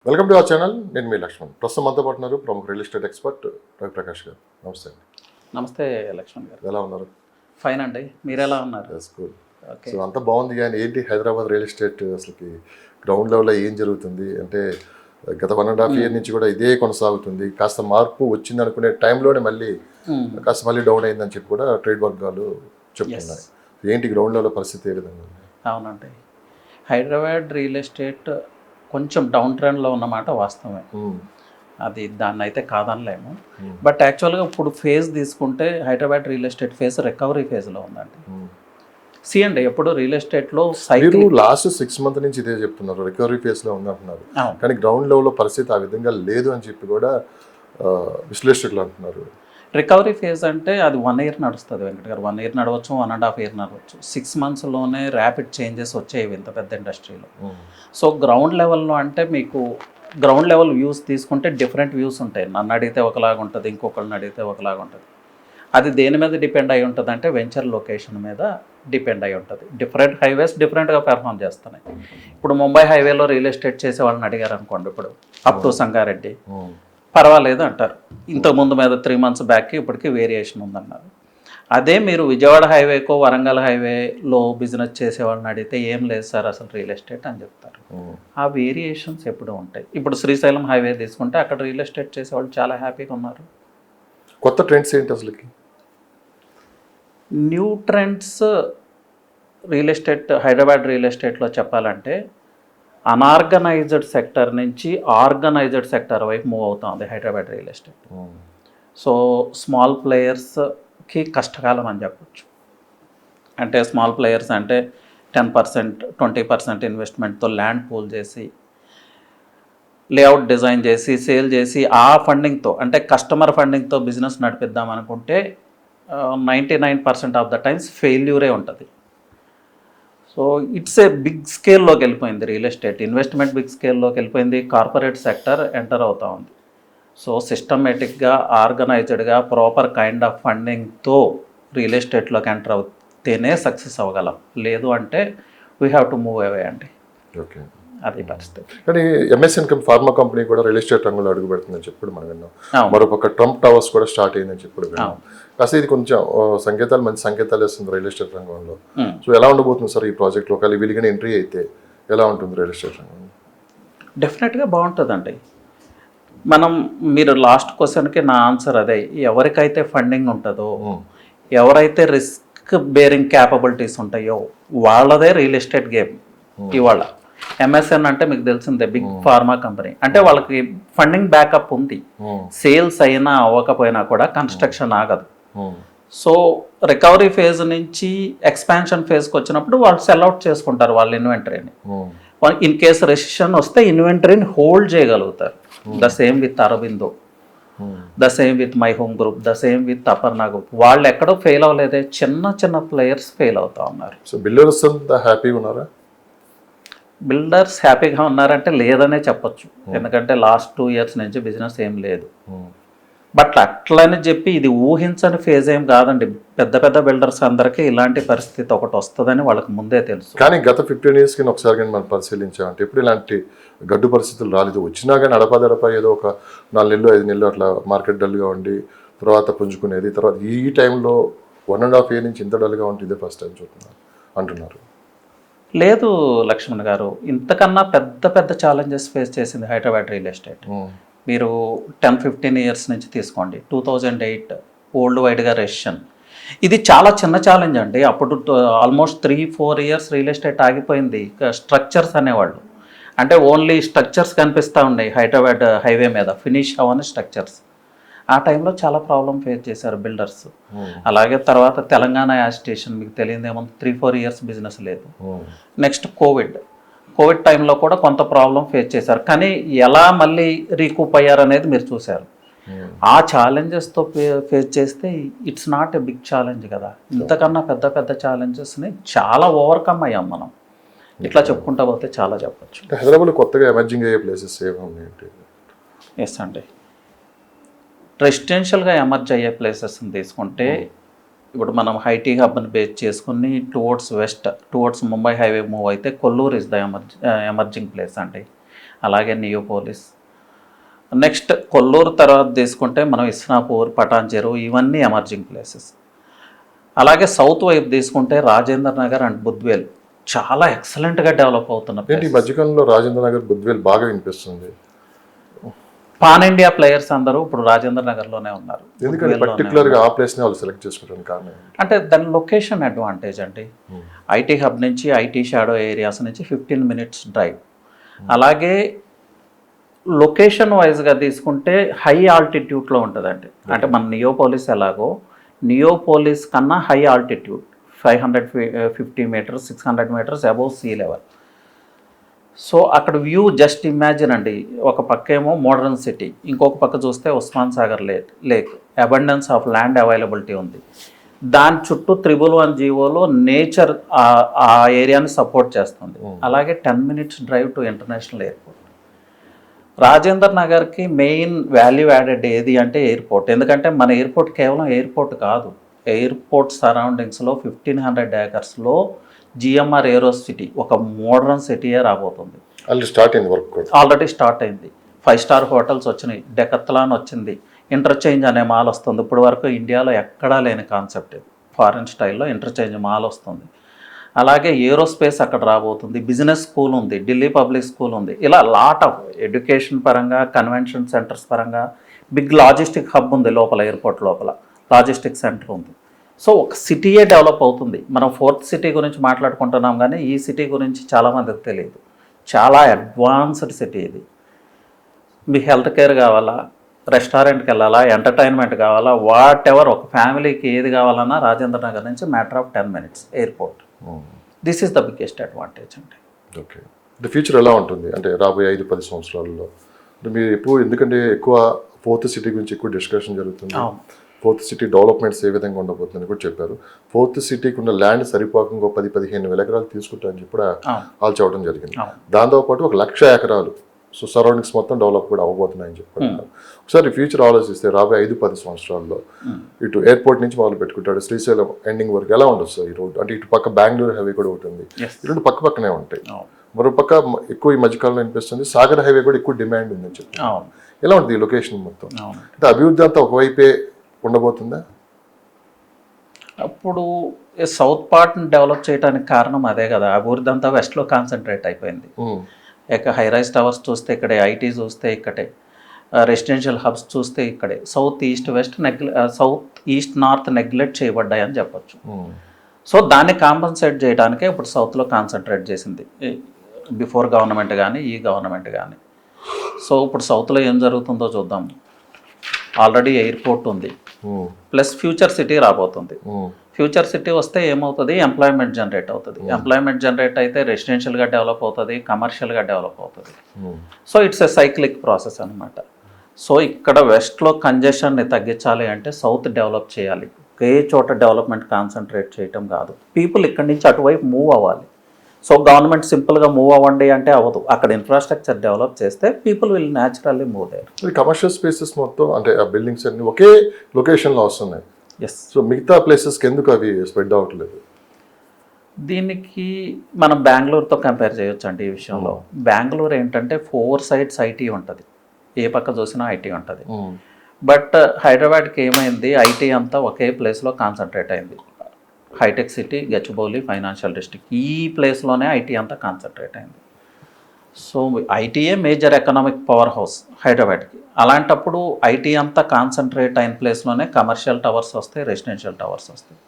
Welcome to our channel. నేను మీ లక్ష్మణ్. ప్రస్తుతం మనతో పాటు ఉన్నారు ప్రముఖ real estate expert Ravi Prakash గారు. నమస్తే అండి. నమస్తే లక్ష్మణ్ గారు. ఎలా ఉన్నారు? ఫైన్ అండి, మీరు ఎలా ఉన్నారు? స్కూల్. ఓకే. సో అంతా బాగుంది, కానీ ఏంటి హైదరాబాద్ రియల్ ఎస్టేట్ అసలుకి గ్రౌండ్ లెవెల్లో ఏం జరుగుతుంది అంటే గత 1.5 year నుంచి కూడా ఇదే కొనసాగుతుంది. కాస్త మార్పు వచ్చింది అనుకునే టైంలోనే మళ్ళీ కాస్త మళ్ళీ డౌన్ అయిందని చెప్పి కూడా ట్రేడ్ వర్గాలు చెప్తున్నాయి. ఏంటి గ్రౌండ్ లెవెల్ పరిస్థితి ఏ విధంగా ఉంది? అవునండి, హైదరాబాద్ రియల్ ఎస్టేట్ కొంచెం డౌన్ ట్రెండ్లో ఉన్నమాట వాస్తవమే. అది దాన్ని అయితే కాదనలేము. బట్ యాక్చువల్గా ఇప్పుడు ఫేజ్ తీసుకుంటే Hyderabad real estate phase recovery ఫేజ్లో ఉందండి. అండి ఎప్పుడు రియల్ ఎస్టేట్లో మీరు లాస్ట్ 6 months నుంచి ఇదే చెప్తున్నారు, రికవరీ ఫేజ్లో ఉందంటున్నారు. కానీ గ్రౌండ్ లెవెల్లో పరిస్థితి ఆ విధంగా లేదు అని చెప్పి కూడా విశ్లేషకులు అంటున్నారు. రికవరీ ఫేజ్ అంటే అది 1 year నడుస్తుంది వెంకట్ గారు. 1 year నడవచ్చు, 1.5 year నడవచ్చు. 6 monthsలోనే ర్యాపిడ్ చేంజెస్ వచ్చాయి ఇంత పెద్ద ఇండస్ట్రీలో. సో గ్రౌండ్ లెవెల్లో అంటే మీకు గ్రౌండ్ లెవెల్ వ్యూస్ తీసుకుంటే డిఫరెంట్ వ్యూస్ ఉంటాయి. నన్ను అడిగితే ఒకలాగా ఉంటుంది, ఇంకొకరిని అడిగితే ఒకలాగా ఉంటుంది. అది దేని మీద డిపెండ్ అయి ఉంటుంది అంటే వెంచర్ లొకేషన్ మీద డిపెండ్ అయి ఉంటుంది. డిఫరెంట్ హైవేస్ డిఫరెంట్గా పెర్ఫామ్ చేస్తున్నాయి. ఇప్పుడు ముంబై హైవేలో రియల్ ఎస్టేట్ చేసే వాళ్ళని అడిగారు అనుకోండి, ఇప్పుడు అప్ టు సంగారెడ్డి పర్వాలేదు అంటారు. ఇంతకుముందు మీద 3 months బ్యాక్కి ఇప్పటికీ వేరియేషన్ ఉందన్నారు. అదే మీరు విజయవాడ హైవేకో వరంగల్ హైవేలో బిజినెస్ చేసే వాళ్ళని అడిగితే ఏం లేదు సార్ అసలు రియల్ ఎస్టేట్ అని చెప్తారు. ఆ వేరియేషన్స్ ఎప్పుడూ ఉంటాయి. ఇప్పుడు శ్రీశైలం హైవే తీసుకుంటే అక్కడ రియల్ ఎస్టేట్ చేసేవాళ్ళు చాలా హ్యాపీగా ఉన్నారు. కొత్త ట్రెండ్స్ ఏంటి అసలుకి? New trends real estate Hyderabad real ఎస్టేట్లో చెప్పాలంటే అనార్గనైజ్డ్ సెక్టర్ నుంచి ఆర్గనైజ్డ్ సెక్టర్ వైపు మూవ్ అవుతుంది Hyderabad real estate. So small ప్లేయర్స్కి కష్టకాలం అని చెప్పచ్చు. అంటే స్మాల్ ప్లేయర్స్ అంటే 10%, 20% ఇన్వెస్ట్మెంట్తో ల్యాండ్ పూల్ చేసి లేఅవుట్ డిజైన్ చేసి సేల్ చేసి ఆ ఫండింగ్తో అంటే కస్టమర్ ఫండింగ్తో బిజినెస్ నడిపిద్దాం అనుకుంటే 99% ఆఫ్ ద టైమ్స్ ఫెయిల్యూరే ఉంటుంది. సో ఇట్స్ ఏ బిగ్ స్కేల్లోకి వెళ్ళిపోయింది రియల్ ఎస్టేట్. ఇన్వెస్ట్మెంట్ బిగ్ స్కేల్లోకి వెళ్ళిపోయింది. కార్పొరేట్ సెక్టర్ ఎంటర్ అవుతూ ఉంది. సో సిస్టమేటిక్గా ఆర్గనైజ్డ్గా ప్రాపర్ కైండ్ ఆఫ్ ఫండింగ్తో రియల్ ఎస్టేట్లోకి ఎంటర్ అవుతేనే సక్సెస్ అవ్వగలం. లేదు అంటే we have to move away అండి. ఓకే, అది పరిస్థితి. కానీ ఎంఎస్ఎన్ ఫార్మా కంపెనీ కూడా రియల్ ఎస్టేట్ రంగంలో అడుగు పెడుతుందని చెప్పి మనం విన్నాం. మరొక ట్రంప్ టవర్స్ కూడా స్టార్ట్ అయిందని చెప్పి విన్నాం. కాస్త ఇది కొంచెం సంకేతాలు, మంచి సంకేతాలు వేస్తుంది రియల్ ఎస్టేట్ రంగంలో. సో ఎలా ఉండబోతుంది సార్ ఈ ప్రాజెక్ట్లో? ఒకవేళ వీళ్ళకి ఎంట్రీ అయితే ఎలా ఉంటుంది రియల్ ఎస్టేట్ రంగం? డెఫినెట్గా బాగుంటుందండి. మీరు లాస్ట్ క్వశ్చన్కి నా ఆన్సర్ అదే. ఎవరికైతే ఫండింగ్ ఉంటుందో, ఎవరైతే రిస్క్ బేరింగ్ క్యాపబిలిటీస్ ఉంటాయో వాళ్ళదే రియల్ ఎస్టేట్ గేమ్ ఇవాళ. ఎంఎస్ఎన్ అంటే మీకు తెలిసిందే, బిగ్ ఫార్మా కంపెనీ. అంటే వాళ్ళకి ఫండింగ్ బ్యాకప్ ఉంది. సేల్స్ అయినా అవ్వకపోయినా కూడా కన్స్ట్రక్షన్ ఆగదు. సో రికవరీ ఫేజ్ నుంచి ఎక్స్పాన్షన్ ఫేజ్కి వచ్చినప్పుడు వాళ్ళు సెల్అవుట్ చేసుకుంటారు వాళ్ళ ఇన్వెంటరీని. ఇన్ కేసు రెసిషన్ వస్తే ఇన్వెంటరీని హోల్డ్ చేయగలుగుతారు. The same with Aurobindo, the same with my home group, the same with Aparna group. వాళ్ళు ఎక్కడో ఫెయిల్ అవ్వలేదే, చిన్న చిన్న ప్లేయర్స్ ఫెయిల్ అవుతా ఉన్నారు. సో బిల్డర్స్ అంతా హ్యాపీగా ఉన్నారా? బిల్డర్స్ హ్యాపీగా ఉన్నారంటే లేదనే చెప్పొచ్చు. ఎందుకంటే లాస్ట్ 2 years నుంచి బిజినెస్ ఏం లేదు. బట్ అట్లని చెప్పి ఇది ఊహించని ఫేజ్ ఏం కాదండి. పెద్ద పెద్ద బిల్డర్స్ అందరికీ ఇలాంటి పరిస్థితి ఒకటి వస్తుందని వాళ్ళకి ముందే తెలుసు. కానీ గత 15 years కింద ఒకసారి కానీ మనం పరిశీలించామంటే ఎప్పుడు ఇలాంటి గడ్డు పరిస్థితులు రాలేదు. వచ్చినా కానీ అడపదడప ఏదో ఒక 4 నెలలు 5 నెలలు అట్లా మార్కెట్ డల్గా ఉండి తర్వాత పుంజుకునేది. తర్వాత ఈ టైంలో 1.5 year నుంచి ఇంత డల్గా ఉంటే ఇదే ఫస్ట్ టైం చూస్తున్నారు అంటున్నారు. లేదు లక్ష్మణ్ గారు, ఇంతకన్నా పెద్ద పెద్ద ఛాలెంజెస్ ఫేస్ చేసింది హైదరాబాద్ రియల్ ఎస్టేట్. మీరు 10-15 years నుంచి తీసుకోండి. 2008 వరల్డ్ వైడ్గా రెసిషన్. ఇది చాలా చిన్న ఛాలెంజ్ అండి. అప్పుడు ఆల్మోస్ట్ 3-4 years రియల్ ఎస్టేట్ ఆగిపోయింది. స్ట్రక్చర్స్ అనేవాళ్ళు అంటే ఓన్లీ స్ట్రక్చర్స్ కనిపిస్తూ ఉన్నాయి హైదరాబాద్ హైవే మీద, ఫినిష్ అవ్వని స్ట్రక్చర్స్. ఆ టైంలో చాలా ప్రాబ్లం ఫేస్ చేశారు బిల్డర్స్. అలాగే తర్వాత తెలంగాణ యాజిటేషన్ మీకు తెలియదేమో, 3-4 years బిజినెస్ లేదు. నెక్స్ట్ కోవిడ్ టైంలో కూడా కొంత ప్రాబ్లం ఫేస్ చేశారు. కానీ ఎలా మళ్ళీ రీకూప్ అయ్యారు అనేది మీరు చూశారు. ఆ ఛాలెంజెస్తో ఫేస్ చేస్తే it's not a big challenge కదా. ఇంతకన్నా పెద్ద పెద్ద ఛాలెంజెస్ని చాలా ఓవర్కమ్ అయ్యాం మనం. ఇట్లా చెప్పుకుంటా పోతే చాలా చెప్పచ్చు. హైదరాబాద్లో కొత్తగా ఎమర్జింగ్ అయ్యే ప్లేసెస్ ఏమున్నాయి? ఎస్ అండి, రెసిడెన్షియల్గా ఎమర్జ్ అయ్యే ప్లేసెస్ని తీసుకుంటే ఇప్పుడు మనం ఐటీ హబ్ని బేస్ చేసుకుని towards west towards Mumbai highway move అయితే Kollur is the emerging place అండి. అలాగే నియోపోలిస్. నెక్స్ట్ కొల్లూరు తర్వాత తీసుకుంటే మనం ఇస్నాపూర్, పటాన్ చెరువు ఇవన్నీ ఎమర్జింగ్ ప్లేసెస్. అలాగే సౌత్ వైపు తీసుకుంటే రాజేంద్ర నగర్ అండ్ బుద్వేల్ చాలా ఎక్సలెంట్గా డెవలప్ అవుతున్న ఏంటి ఈ places. మధ్యకాలంలో రాజేంద్ర నగర్ బుద్వేల్ బాగా వినిపిస్తుంది, పాన్ ఇండియా ప్లేయర్స్ అందరూ ఇప్పుడు రాజేంద్ర నగర్లోనే ఉన్నారు. ఎందుకంటే బుద్వేల్లోనే పర్టికులర్గా ఆ ప్లేస్ని వాళ్ళు సెలెక్ట్ చేసుకోవడానికి కారణం ఏంటి? అంటే దాని లొకేషన్ అడ్వాంటేజ్ అండి. ఐటీ హబ్ నుంచి, ఐటీ షాడో ఏరియాస్ నుంచి 15 minutes డ్రైవ్. అలాగే లొకేషన్ వైజ్గా తీసుకుంటే హై ఆల్టిట్యూడ్లో ఉంటుందండి. అంటే మన నియోపోలిస్ ఎలాగో నియోపోలిస్ కన్నా high altitude 550 meters 600 meters above sea level. So అక్కడ వ్యూ జస్ట్ ఇమాజిన్ అండి, ఒక పక్క ఏమో మోడర్న్ సిటీ, ఇంకొక పక్క చూస్తే Osman Sagar lake abundance of land availability ఉంది. దాని చుట్టూ 111 జీవోలో నేచర్ ఆ ఏరియాని సపోర్ట్ చేస్తుంది. అలాగే 10 minutes drive to international airport. Rajender నగర్కి మెయిన్ వాల్యూ యాడెడ్ ఏది అంటే ఎయిర్పోర్ట్. ఎందుకంటే మన ఎయిర్పోర్ట్ కేవలం ఎయిర్పోర్ట్ కాదు, ఎయిర్పోర్ట్ సరౌండింగ్స్లో 1500 acresలో జిఎంఆర్ ఏరో సిటీ, ఒక మోడర్న్ సిటీయే రాబోతుంది. ఆల్రెడీ స్టార్ట్ అయింది. 5-star హోటల్స్ వచ్చినాయి, డెకత్లాన్ వచ్చింది, ఇంటర్చేంజ్ అనే మాల్ వస్తుంది. ఇప్పుడు వరకు ఇండియాలో ఎక్కడా లేని కాన్సెప్ట్ ఇది. ఫారిన్ స్టైల్లో ఇంటర్చేంజ్ మాల్ వస్తుంది. అలాగే ఏరోస్పేస్ అక్కడ రాబోతుంది, బిజినెస్ స్కూల్ ఉంది, ఢిల్లీ పబ్లిక్ స్కూల్ ఉంది. ఇలా లాట్ ఆఫ్ ఎడ్యుకేషన్ పరంగా, కన్వెన్షన్ సెంటర్స్ పరంగా బిగ్ లాజిస్టిక్ హబ్ ఉంది లోపల, ఎయిర్పోర్ట్ లోపల లాజిస్టిక్ సెంటర్ ఉంది. సో ఒక సిటీయే డెవలప్ అవుతుంది. మనం 4th సిటీ గురించి మాట్లాడుకుంటున్నాం, కానీ ఈ సిటీ గురించి చాలామందికి తెలియదు. చాలా అడ్వాన్స్డ్ సిటీ ఇది. మీ హెల్త్ కేర్ కావాలా, రెస్టారెంట్కి వెళ్ళాలా, ఎంటర్టైన్మెంట్ కావాలా, వాట్ ఎవర్, ఒక ఫ్యామిలీకి ఏది కావాలన్నా రాజేంద్ర నగర్ నుంచి matter of 10 minutes airport. This is the biggest advantage అండి. ఓకే, ద ఫ్యూచర్ ఎలా ఉంటుంది అంటే రాబోయే 5-10 సంవత్సరాల్లో? అంటే మీరు ఎప్పుడు, ఎందుకంటే ఎక్కువ 4th సిటీ గురించి ఎక్కువ డిస్కషన్ జరుగుతుంది. 4th సిటీ డెవలప్మెంట్స్ ఏ విధంగా ఉండబోతుందని కూడా చెప్పారు. 4th సిటీకి ఉన్న ల్యాండ్ సరిపోక ఇంకో 10-15 వేల ఎకరాలు తీసుకుంటారని చెప్పి వాళ్ళు చెప్పడం జరిగింది. దాంతోపాటు 1,00,000 ఎకరాలు, సో సరౌండింగ్స్ మొత్తం డెవలప్ కూడా అవ్వబోతున్నాయని చెప్పుకుంటున్నారు. ఒకసారి ఫ్యూచర్ ఆలోచిస్తే రాబోయే 5-10 సంవత్సరాల్లో ఇటు ఎయిర్పోర్ట్ నుంచి మొదలు పెట్టుకుంటాడు శ్రీశైలం ఎండింగ్ వరకు ఎలా ఉండొచ్చు ఈ రోడ్? అంటే ఇటు పక్క బెంగళూరు హైవే కూడా ఉంటుంది, ఈ రెండు పక్క పక్కనే ఉంటాయి. మరో పక్క ఎక్కువ ఈ మధ్యకాలంలో అనిపిస్తుంది సాగర్ హైవే కూడా ఎక్కువ డిమాండ్ ఉందని చెప్పి. ఎలా ఉంటుంది ఈ లొకేషన్ మొత్తం? అంటే అభివృద్ధి అంతా ఒకవైపే ఉండబోతుందా? అప్పుడు సౌత్ పార్ట్ని డెవలప్ చేయడానికి కారణం అదే కదా, అభివృద్ధి అంతా వెస్ట్లో కాన్సన్ట్రేట్ అయిపోయింది. ఇక హై రైజ్ టవర్స్ చూస్తే ఇక్కడే, ఐటీ చూస్తే ఇక్కడే, రెసిడెన్షియల్ హబ్స్ చూస్తే ఇక్కడే. సౌత్ ఈస్ట్ నార్త్ నెగ్లెక్ట్ చేయబడ్డాయని చెప్పొచ్చు. సో దాన్ని కాంపన్సేట్ చేయడానికే ఇప్పుడు సౌత్లో కాన్సన్ట్రేట్ చేసింది బిఫోర్ గవర్నమెంట్ కానీ, ఈ గవర్నమెంట్ కానీ. సో ఇప్పుడు సౌత్లో ఏం జరుగుతుందో చూద్దాం. ఆల్రెడీ ఎయిర్పోర్ట్ ఉంది, ప్లస్ ఫ్యూచర్ సిటీ రాబోతుంది. ఫ్యూచర్ సిటీ వస్తే ఏమవుతుంది, ఎంప్లాయ్మెంట్ జనరేట్ అవుతుంది. ఎంప్లాయ్మెంట్ జనరేట్ అయితే రెసిడెన్షియల్గా డెవలప్ అవుతుంది, కమర్షియల్గా డెవలప్ అవుతుంది. So it's a cyclic process అనమాట. సో ఇక్కడ వెస్ట్లో కంజెషన్ని తగ్గించాలి అంటే సౌత్ డెవలప్ చేయాలి. ఒకే చోట డెవలప్మెంట్ కాన్సన్ట్రేట్ చేయటం కాదు, పీపుల్ ఇక్కడి నుంచి అటువైపు మూవ్ అవ్వాలి. సో గవర్నమెంట్ సింపుల్గా మూవ్ అవ్వండి అంటే అవ్వదు. అక్కడ ఇన్ఫ్రాస్ట్రక్చర్ డెవలప్ చేస్తే people will naturally move there. Commercial spaces మొత్తం అంటే ఆ బిల్డింగ్స్ అన్ని ఒకే లొకేషన్లో వస్తున్నాయి. ఎస్. సో మిగతా ప్లేసెస్కి ఎందుకు అవి స్ప్రెడ్ అవ్వట్లేదు? దీనికి మనం బెంగళూరుతో కంపేర్ చేయొచ్చు అండి ఈ విషయంలో. బెంగళూరు ఏంటంటే 4 sides ఐటీ ఉంటుంది, ఏ పక్క చూసినా ఐటీ ఉంటుంది. బట్ హైదరాబాద్కి ఏమైంది, ఐటీ అంతా ఒకే ప్లేస్లో కాన్సన్ట్రేట్ అయింది. Hitech city, Gachibowli, financial district, ఈ ప్లేస్లోనే ఐటీ అంతా కాన్సన్ట్రేట్ అయింది. సో ఐటీయే మేజర్ ఎకనామిక్ పవర్ హౌస్ హైదరాబాద్కి. అలాంటప్పుడు ఐటీ అంతా కాన్సన్ట్రేట్ అయిన ప్లేస్లోనే కమర్షియల్ టవర్స్ వస్తాయి, రెసిడెన్షియల్ టవర్స్ వస్తాయి.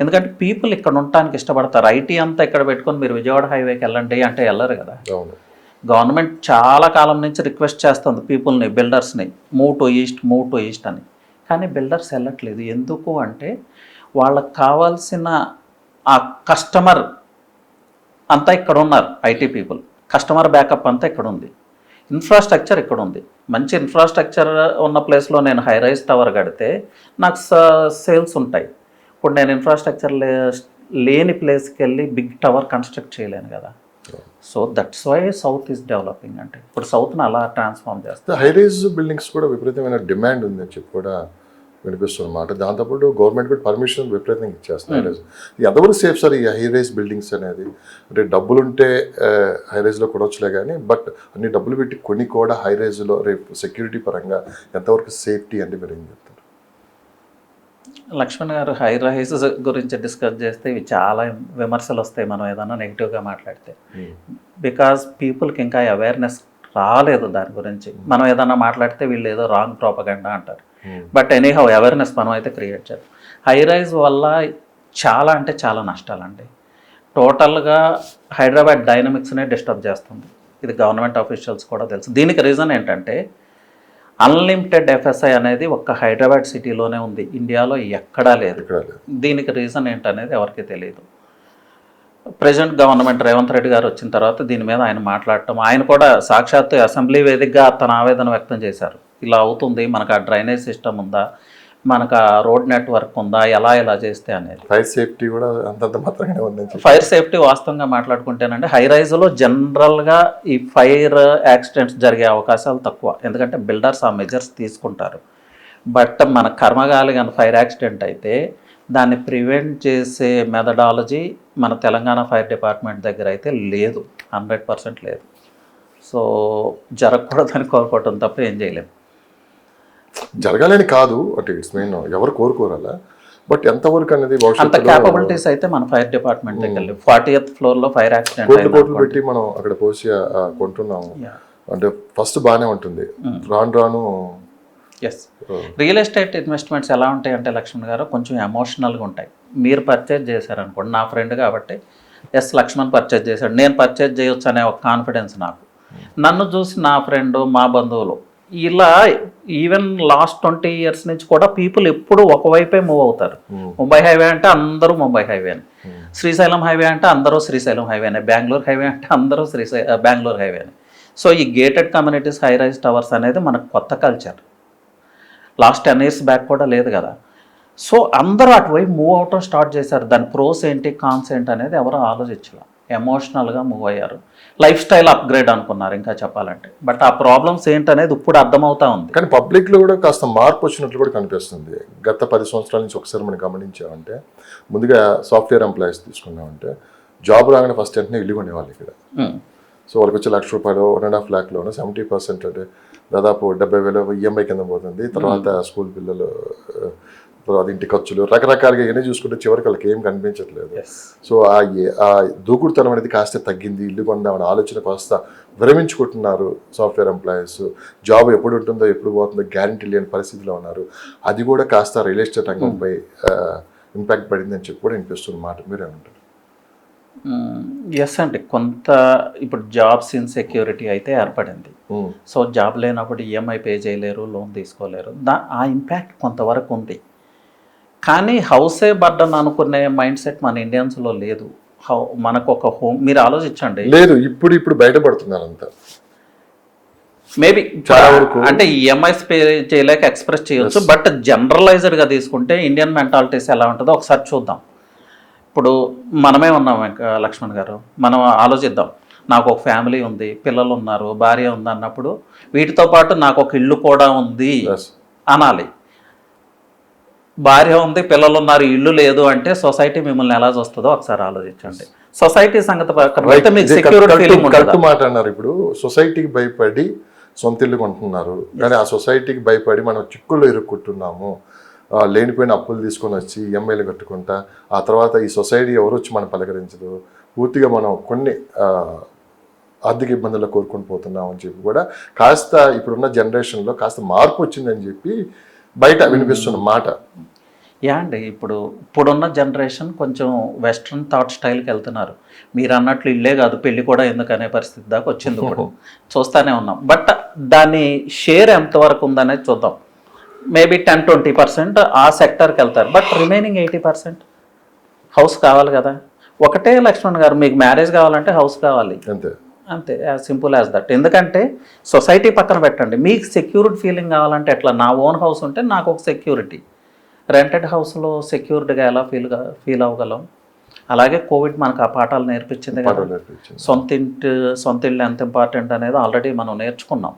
ఎందుకంటే పీపుల్ ఇక్కడ ఉండటానికి ఇష్టపడతారు. ఐటీ అంతా ఇక్కడ పెట్టుకొని మీరు విజయవాడ హైవేకి వెళ్ళండి అంటే వెళ్ళరు కదా. గవర్నమెంట్ చాలా కాలం నుంచి రిక్వెస్ట్ చేస్తుంది పీపుల్ని, బిల్డర్స్ని, మూవ్ టు ఈస్ట్ అని. కానీ బిల్డర్స్ వెళ్ళట్లేదు. ఎందుకు అంటే వాళ్ళకి కావాల్సిన ఆ కస్టమర్ అంతా ఇక్కడ ఉన్నారు. ఐటీ పీపుల్ కస్టమర్ బ్యాకప్ అంతా ఇక్కడ ఉంది, ఇన్ఫ్రాస్ట్రక్చర్ ఇక్కడ ఉంది. మంచి ఇన్ఫ్రాస్ట్రక్చర్ ఉన్న ప్లేస్లో నేను హై రైజ్ టవర్ కడితే నాకు సేల్స్ ఉంటాయి. ఇప్పుడు నేను ఇన్ఫ్రాస్ట్రక్చర్ లేని ప్లేస్కి వెళ్ళి బిగ్ టవర్ కన్స్ట్రక్ట్ చేయలేను కదా. So that's why south is developing. అంటే ఇప్పుడు సౌత్ని అలా ట్రాన్స్ఫార్మ్ చేస్తారు. హై రైజ్ బిల్డింగ్స్ కూడా విపరీతమైన డిమాండ్ ఉందని చెప్పి కూడా వినిపిస్తున్నమాట. దాంతోపాటు గవర్నమెంట్ కూడా పర్మిషన్ విపరీతంగా ఇచ్చేస్తుంది హై రైజ్. ఎంతవరకు సేఫ్ సార్ ఈ హై రైజ్ బిల్డింగ్స్ అనేది? అంటే డబ్బులుంటే హై రైజ్లో కొనవచ్చులే కానీ, బట్ అన్ని డబ్బులు పెట్టి కొన్ని కూడా హై రైజ్లో రేపు సెక్యూరిటీ పరంగా ఎంతవరకు సేఫ్టీ అంటే మీరు ఏం చెప్తారు? లక్ష్మణ్ గారు, హై రైజ్ గురించి డిస్కస్ చేస్తే ఇవి చాలా విమర్శలు వస్తాయి మనం ఏదైనా నెగిటివ్గా మాట్లాడితే. బికాజ్ పీపుల్కి ఇంకా అవేర్నెస్ రాలేదు దాని గురించి. మనం ఏదైనా మాట్లాడితే వీళ్ళు ఏదో రాంగ్ ప్రోపగండా అంటారు. బట్ ఎనీహౌ అవేర్నెస్ మనం అయితే క్రియేట్ చేయాలి. హై రైజ్ వల్ల చాలా అంటే చాలా నష్టాలండి. టోటల్గా హైదరాబాద్ డైనమిక్స్నే డిస్టర్బ్ చేస్తుంది. ఇది గవర్నమెంట్ ఆఫీషియల్స్ కూడా తెలుసు. దీనికి రీజన్ ఏంటంటే అన్లిమిటెడ్ ఎఫ్ఎస్ఐ అనేది ఒక్క హైదరాబాద్ సిటీలోనే ఉంది, ఇండియాలో ఎక్కడా లేదు. దీనికి రీజన్ ఏంటనేది ఎవరికి తెలియదు. ప్రెజెంట్ గవర్నమెంట్ రేవంత్ రెడ్డి గారు వచ్చిన తర్వాత దీని మీద ఆయన మాట్లాడటం, ఆయన కూడా సాక్షాత్తు అసెంబ్లీ వేదికగా తన ఆవేదన వ్యక్తం చేశారు. ఇలా అవుతుంది, మనకు ఆ డ్రైనేజ్ సిస్టమ్ ఉందా, మనకు ఆ రోడ్ నెట్వర్క్ ఉందా, ఎలా చేస్తే అనేది. ఫైర్ సేఫ్టీ కూడా అంతంత మాత్రమే ఉంది. ఫైర్ సేఫ్టీ వాస్తవంగా మాట్లాడుకుంటేనంటే హై రైజ్లో జనరల్గా ఈ ఫైర్ యాక్సిడెంట్స్ జరిగే అవకాశాలు తక్కువ, ఎందుకంటే బిల్డర్స్ ఆ మెజర్స్ తీసుకుంటారు. బట్ మన కర్మగాలి కానీ ఫైర్ యాక్సిడెంట్ అయితే దాన్ని ప్రివెంట్ చేసే మెథడాలజీ మన తెలంగాణ ఫైర్ డిపార్ట్మెంట్ దగ్గర అయితే లేదు, 100% లేదు. సో జరగకూడదని కోరుకోవటం తప్ప ఏం చేయలేము. జరగాలని కాదు అంటే ఇట్స్ మెయిన్ ఎవరు కోరుకోరాలా, బట్ ఎంతవరకు అనేది అంత క్యాపబిలిటీస్ అయితే మన ఫైర్ డిపార్ట్మెంట్ దగ్గర 40th ఫ్లోర్లో ఫైర్ యాక్సిడెంట్ కోట్లు పెట్టి మనం అక్కడ పోసి కొంటున్నాము అంటే ఫస్ట్ బాగానే ఉంటుంది, రాను ఎస్. రియల్ ఎస్టేట్ ఇన్వెస్ట్మెంట్స్ ఎలా ఉంటాయి అంటే లక్ష్మణ్ గారు కొంచెం ఎమోషనల్గా ఉంటాయి. మీరు పర్చేజ్ చేశారనుకోండి, నా ఫ్రెండ్ కాబట్టి ఎస్ లక్ష్మణ్ పర్చేజ్ చేశాడు, నేను పర్చేజ్ చేయొచ్చు అనే ఒక కాన్ఫిడెన్స్ నాకు. నన్ను చూసి నా ఫ్రెండ్, మా బంధువులు, ఇలా ఈవెన్ లాస్ట్ 20 years నుంచి కూడా పీపుల్ ఎప్పుడు ఒకవైపే మూవ్ అవుతారు. ముంబై హైవే అంటే అందరూ ముంబై హైవే అని, శ్రీశైలం హైవే అంటే అందరూ శ్రీశైలం హైవే అని, బెంగళూరు హైవే అంటే అందరూ బెంగళూరు హైవే అని. సో ఈ gated communities high rise towers అనేది మనకు కొత్త కల్చర్, లాస్ట్ 10 years బ్యాక్ కూడా లేదు కదా. సో అందరూ అటువైపు మూవ్ అవటం స్టార్ట్ చేశారు. దాని ప్రోస్ ఏంటి, కాన్స్ ఏంటి అనేది ఎవరు ఆలోచించాల, ఎమోషనల్గా మూవ్ అయ్యారు. లైఫ్ స్టైల్ అప్గ్రేడ్ అనుకున్నారు ఇంకా చెప్పాలంటే. బట్ ఆ ప్రాబ్లమ్స్ ఏంటనేది ఇప్పుడు అర్థమవుతా ఉంది. కానీ పబ్లిక్లో కూడా కాస్త మార్పు వచ్చినట్లు కూడా కనిపిస్తుంది. గత 10 సంవత్సరాల నుంచి ఒకసారి మనం గమనించామంటే, ముందుగా సాఫ్ట్వేర్ ఎంప్లాయీస్ తీసుకున్నామంటే జాబ్ రాగానే ఫస్ట్ వెంటనే ఇల్లు కొనేవాళ్ళు ఇక్కడ. సో వాళ్ళకి వచ్చే ₹1,00,000 1.5 lakhలోనే 70% అంటే దాదాపు 70,000 ఈఎంఐ కింద పోతుంది. తర్వాత స్కూల్ పిల్లలు, తర్వాత ఇంటి ఖర్చులు, రకరకాలుగా ఇవన్నీ చూసుకుంటే చివరికి వాళ్ళకి ఏం కనిపించట్లేదు. సో ఆ దూకుడుతనం అనేది కాస్త తగ్గింది, ఇల్లు కొందామని ఆలోచన కాస్త విరమించుకుంటున్నారు సాఫ్ట్వేర్ ఎంప్లాయీస్. జాబ్ ఎప్పుడు ఉంటుందో ఎప్పుడు పోతుందో గ్యారంటీ లేని పరిస్థితిలో ఉన్నారు. అది కూడా కాస్త రియల్ ఎస్టేట్ రంగంపై ఇంపాక్ట్ పడిందని చెప్పి కూడా వినిపిస్తుంది మాట. మీరేమంటారు? ఎస్ అండి, కొంత ఇప్పుడు జాబ్స్ ఇన్సెక్యూరిటీ అయితే ఏర్పడింది. సో జాబ్ లేనప్పుడు ఈఎంఐ పే చేయలేరు, లోన్ తీసుకోలేరు, ఆ ఇంపాక్ట్ కొంతవరకు ఉంది. కానీ హౌసే బర్డన్ అనుకునే మైండ్ సెట్ మన ఇండియన్స్లో లేదు. మనకు ఒక హోమ్, మీరు ఆలోచించండి, లేదు ఇప్పుడు బయటపడుతున్నారు అంతా. మేబీ అంటే ఈఎంఐస్ పే చేయలేక ఎక్స్ప్రెస్ చేయొచ్చు. బట్ జనరలైజ్డ్గా తీసుకుంటే ఇండియన్ మెంటాలిటీస్ ఎలా ఉంటుందో ఒకసారి చూద్దాం. ఇప్పుడు మనమే ఉన్నాం లక్ష్మణ్ గారు, మనం ఆలోచిద్దాం. నాకు ఒక ఫ్యామిలీ ఉంది, పిల్లలు ఉన్నారు, భార్య ఉంది అన్నప్పుడు వీటితో పాటు నాకు ఒక ఇల్లు కూడా ఉంది అనాలి. భార్య ఉంది, పిల్లలు ఉన్నారు, ఇల్లు లేదు అంటే సొసైటీ మిమ్మల్ని ఎలా చూస్తుందో ఒకసారి ఆలోచించండి. సొసైటీ సంగతి కరెక్ట్ మాట అన్నారు. ఇప్పుడు సొసైటీకి భయపడి సొంత ఇల్లు కొంటున్నారు, కానీ ఆ సొసైటీకి భయపడి మనం చిక్కుల్లో ఇరుక్కుంటున్నాము. లేనిపోయిన అప్పులు తీసుకొని వచ్చి ఈఎంఐలు కట్టుకుంటా, ఆ తర్వాత ఈ సొసైటీ ఎవరు వచ్చి మనం పలకరించదు, పూర్తిగా మనం కొన్ని ఆర్థిక ఇబ్బందుల్లో కోరుకొని పోతున్నాం అని చెప్పి కూడా కాస్త ఇప్పుడున్న జనరేషన్లో కాస్త మార్పు వచ్చిందని చెప్పి బయట వినిపిస్తున్న మాట. యా అండి, ఇప్పుడున్న జనరేషన్ కొంచెం వెస్ట్రన్ థాట్ స్టైల్కి వెళ్తున్నారు. మీరు అన్నట్లు ఇల్లే కాదు, పెళ్ళి కూడా ఎందుకనే పరిస్థితి దాకా వచ్చింది. ఇప్పుడు చూస్తూనే ఉన్నాం. బట్ దాని షేర్ ఎంతవరకు ఉందనేది చూద్దాం. మేబీ 10-20% ఆ సెక్టర్కి వెళ్తారు. బట్ రిమైనింగ్ 80% హౌస్ కావాలి కదా. ఒకటే లక్ష్మణ్ గారు, మీకు మ్యారేజ్ కావాలంటే హౌస్ కావాలి, అంతే, యాజ్ సింపుల్ యాజ్ దట్. ఎందుకంటే సొసైటీ పక్కన పెట్టండి, మీకు సెక్యూర్డ్ ఫీలింగ్ కావాలంటే ఎట్లా, నా ఓన్ హౌస్ ఉంటే నాకు ఒక సెక్యూరిటీ. రెంటెడ్ హౌస్లో సెక్యూర్డ్గా ఎలా ఫీల్ అవ్వగలం? అలాగే కోవిడ్ మనకు ఆ పాఠాలు నేర్పించింది కదా. సొంత ఇల్లు ఎంత ఇంపార్టెంట్ అనేది ఆల్రెడీ మనం నేర్చుకున్నాం.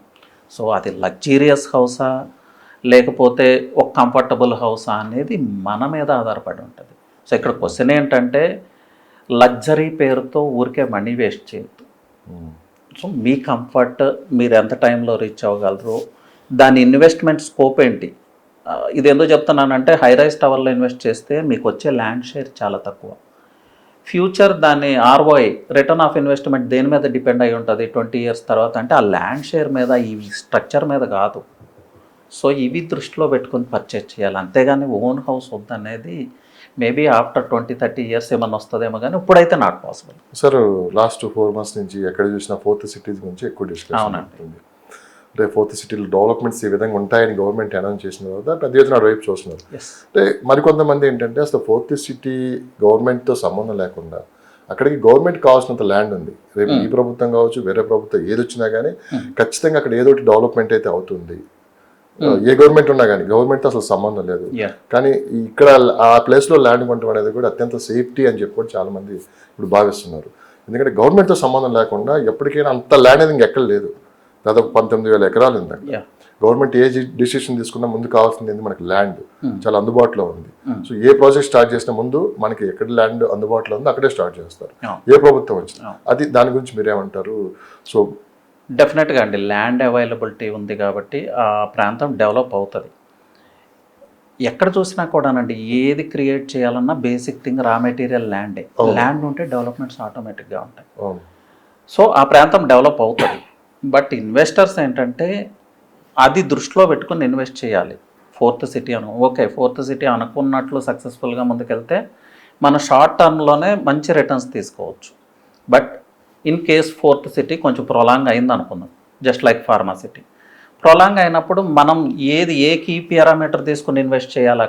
సో అది లగ్జీరియస్ హౌసా, లేకపోతే ఒక్క కంఫర్టబుల్ హౌసా అనేది మన మీద ఆధారపడి ఉంటుంది. సో ఇక్కడ క్వశ్చన్ ఏంటంటే లగ్జరీ పేరుతో ఊరికే మనీ వేస్ట్ చేయొద్దు. సో మీ కంఫర్ట్, మీరు ఎంత టైంలో రీచ్ అవ్వగలరు, దాని ఇన్వెస్ట్మెంట్ స్కోప్ ఏంటి. ఇది ఎందుకు చెప్తున్నానంటే హై రైజ్ టవర్లో ఇన్వెస్ట్ చేస్తే మీకు వచ్చే ల్యాండ్ షేర్ చాలా తక్కువ. ఫ్యూచర్ దాని ఆర్ఓఐ, రిటర్న్ ఆఫ్ ఇన్వెస్ట్మెంట్ దేని మీద డిపెండ్ అయి ఉంటుంది 20 years తర్వాత అంటే ఆ ల్యాండ్ షేర్ మీద, ఈ స్ట్రక్చర్ మీద కాదు. సో ఇవి దృష్టిలో పెట్టుకొని పర్చేస్ చేయాలి. అంతేగాని ఓన్ హౌస్ వద్దనేది మేబీ ఆఫ్టర్ 20-30 years ఏమన్నా వస్తుందేమో, కానీ ఇప్పుడైతే not possible. Sir last 4 months నుంచి ఎక్కడ చూసినా 4th cities గురించి ఎక్కువ డిస్కషన్ అవుతుంది. అంటే 4th సిటీలో డెవలప్మెంట్స్ ఈ విధంగా ఉంటాయని గవర్నమెంట్ అనౌన్స్ చేసిన తర్వాత పెద్ద ఎత్తున వైపు చూస్తున్నారు. అంటే మరికొంతమంది ఏంటంటే అసలు 4th సిటీ గవర్నమెంట్తో సంబంధం లేకుండా అక్కడికి గవర్నమెంట్ కావాల్సినంత ల్యాండ్ ఉంది. రేపు ఈ ప్రభుత్వం కావచ్చు, వేరే ప్రభుత్వం ఏది వచ్చినా కానీ ఖచ్చితంగా అక్కడ ఏదో డెవలప్మెంట్ అయితే అవుతుంది. ఏ గవర్నమెంట్ ఉన్నా కానీ గవర్నమెంట్తో అసలు సంబంధం లేదు. కానీ ఇక్కడ ఆ ప్లేస్లో ల్యాండ్ కొనడం అనేది కూడా అత్యంత సేఫ్టీ అని చెప్పి కూడా చాలా మంది ఇప్పుడు భావిస్తున్నారు. ఎందుకంటే గవర్నమెంట్తో సంబంధం లేకుండా ఎప్పటికైనా అంత ల్యాండ్ అనేది ఇంకెక్కడ లేదు. దాదాపు 19,000 ఎకరాలు ఉంది. గవర్నమెంట్ ఏ డిసిషన్ తీసుకున్నా ముందు కావాల్సింది ఏంది, మనకి ల్యాండ్ చాలా అందుబాటులో ఉంది. సో ఏ ప్రాజెక్ట్ స్టార్ట్ చేసిన ముందు మనకి ఎక్కడ ల్యాండ్ అందుబాటులో ఉందో అక్కడే స్టార్ట్ చేస్తారు ఏ ప్రభుత్వం వచ్చినా. అది దాని గురించి మీరేమంటారు? సో డెఫినెట్గా అండి, ల్యాండ్ అవైలబిలిటీ ఉంది కాబట్టి ఆ ప్రాంతం డెవలప్ అవుతుంది. ఎక్కడ చూసినా కూడానండి ఏది క్రియేట్ చేయాలన్నా బేసిక్ థింగ్ రా మెటీరియల్ ల్యాండే. ల్యాండ్ ఉంటే డెవలప్మెంట్స్ ఆటోమేటిక్గా ఉంటాయి. సో ఆ ప్రాంతం డెవలప్ అవుతుంది. బట్ ఇన్వెస్టర్స్ ఏంటంటే అది దృష్టిలో పెట్టుకుని ఇన్వెస్ట్ చేయాలి. 4th city okay, 4th city అనుకున్నట్లు సక్సెస్ఫుల్గా ముందుకెళ్తే మన షార్ట్ టర్మ్లోనే మంచి రిటర్న్స్ తీసుకోవచ్చు. But in case 4th city కొంచెం ప్రొలాంగ్ అయింది అనుకుందాం, just like pharma city prolong అయినప్పుడు మనం ఏ కీ పారామీటర్ తీసుకుని ఇన్వెస్ట్ చేయాలి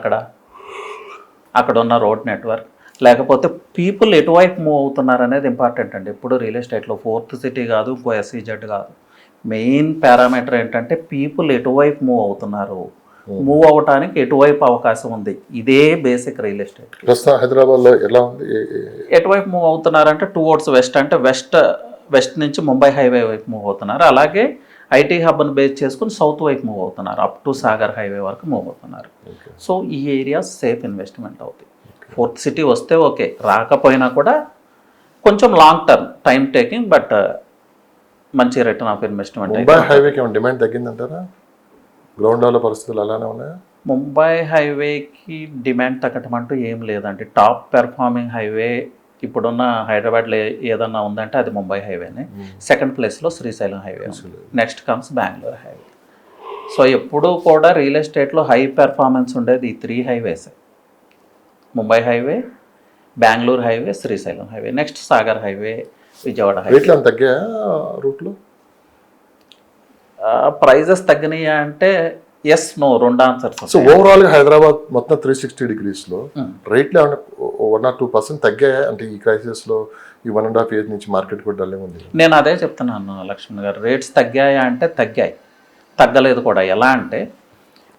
అక్కడ ఉన్న రోడ్ నెట్వర్క్, లేకపోతే పీపుల్ ఎటువైపు మూవ్ అవుతున్నారు అనేది ఇంపార్టెంట్ అండి. ఇప్పుడు రియల్ ఎస్టేట్లో 4th సిటీ కాదు, ఇంకో SEZ కాదు, మెయిన్ పారామీటర్ ఏంటంటే పీపుల్ ఎటువైపు మూవ్ అవుతున్నారు, మూవ్ అవ్వటానికి ఎటువైపు అవకాశం ఉంది. ఇదే బేసిక్ రియల్ ఎస్టేట్. హైదరాబాద్లో ఎలా ఉంది, ఎటువైపు మూవ్ అవుతున్నారంటే టువర్డ్స్ వెస్ట్, అంటే వెస్ట్ నుంచి ముంబై హైవే వైపు మూవ్ అవుతున్నారు. అలాగే ఐటీ హబ్ను బేస్ చేసుకుని సౌత్ వైపు మూవ్ అవుతున్నారు, అప్ టు సాగర్ హైవే వరకు మూవ్ అవుతున్నారు. సో ఈ ఏరియాస్ సేఫ్ ఇన్వెస్ట్మెంట్ అవుతాయి. 4th సిటీ వస్తే ఓకే, రాకపోయినా కూడా కొంచెం long term time taking, but మంచి రిటర్న్ ఆఫ్ ఇన్వెస్ట్మెంట్. ముంబై హైవేకి ఏమైనా డిమాండ్ తగ్గిందంటారా? గ్రౌండ్ లెవెల్ పరిస్థితులు అలానే ఉన్నాయా? ముంబై హైవేకి డిమాండ్ తగ్గటం అంటూ ఏం లేదండి. టాప్ పెర్ఫార్మింగ్ హైవే ఇప్పుడున్న హైదరాబాద్లో ఏదన్నా ఉందంటే అది ముంబై హైవేనే. సెకండ్ ప్లేస్లో Srisailam highway, next comes Bengaluru highway. So ఎప్పుడూ కూడా రియల్ ఎస్టేట్లో హై పెర్ఫార్మెన్స్ ఉండేది ఈ 3 హైవేసే: Mumbai highway, Bengaluru highway, Srisailam highway, next Sagar highway, Vijayawada highway. తగ్గాయా రూట్లో? ప్రైజెస్ తగ్గినాయా అంటే ఎస్ నో, 2 ఆన్సర్స్. సో ఓవరాల్గా హైదరాబాద్ మొత్తం 360 degreesలో రేట్లు ఏమైనా 1 or 2% తగ్గాయా? అంటే ఈ క్రైసిస్లో ఈ 1.5 years నుంచి మార్కెట్ కూడా డల్ ఉంది. నేను అదే చెప్తున్నాను లక్ష్మణ్ గారు, రేట్స్ తగ్గాయా అంటే తగ్గాయి, తగ్గలేదు కూడా. ఎలా అంటే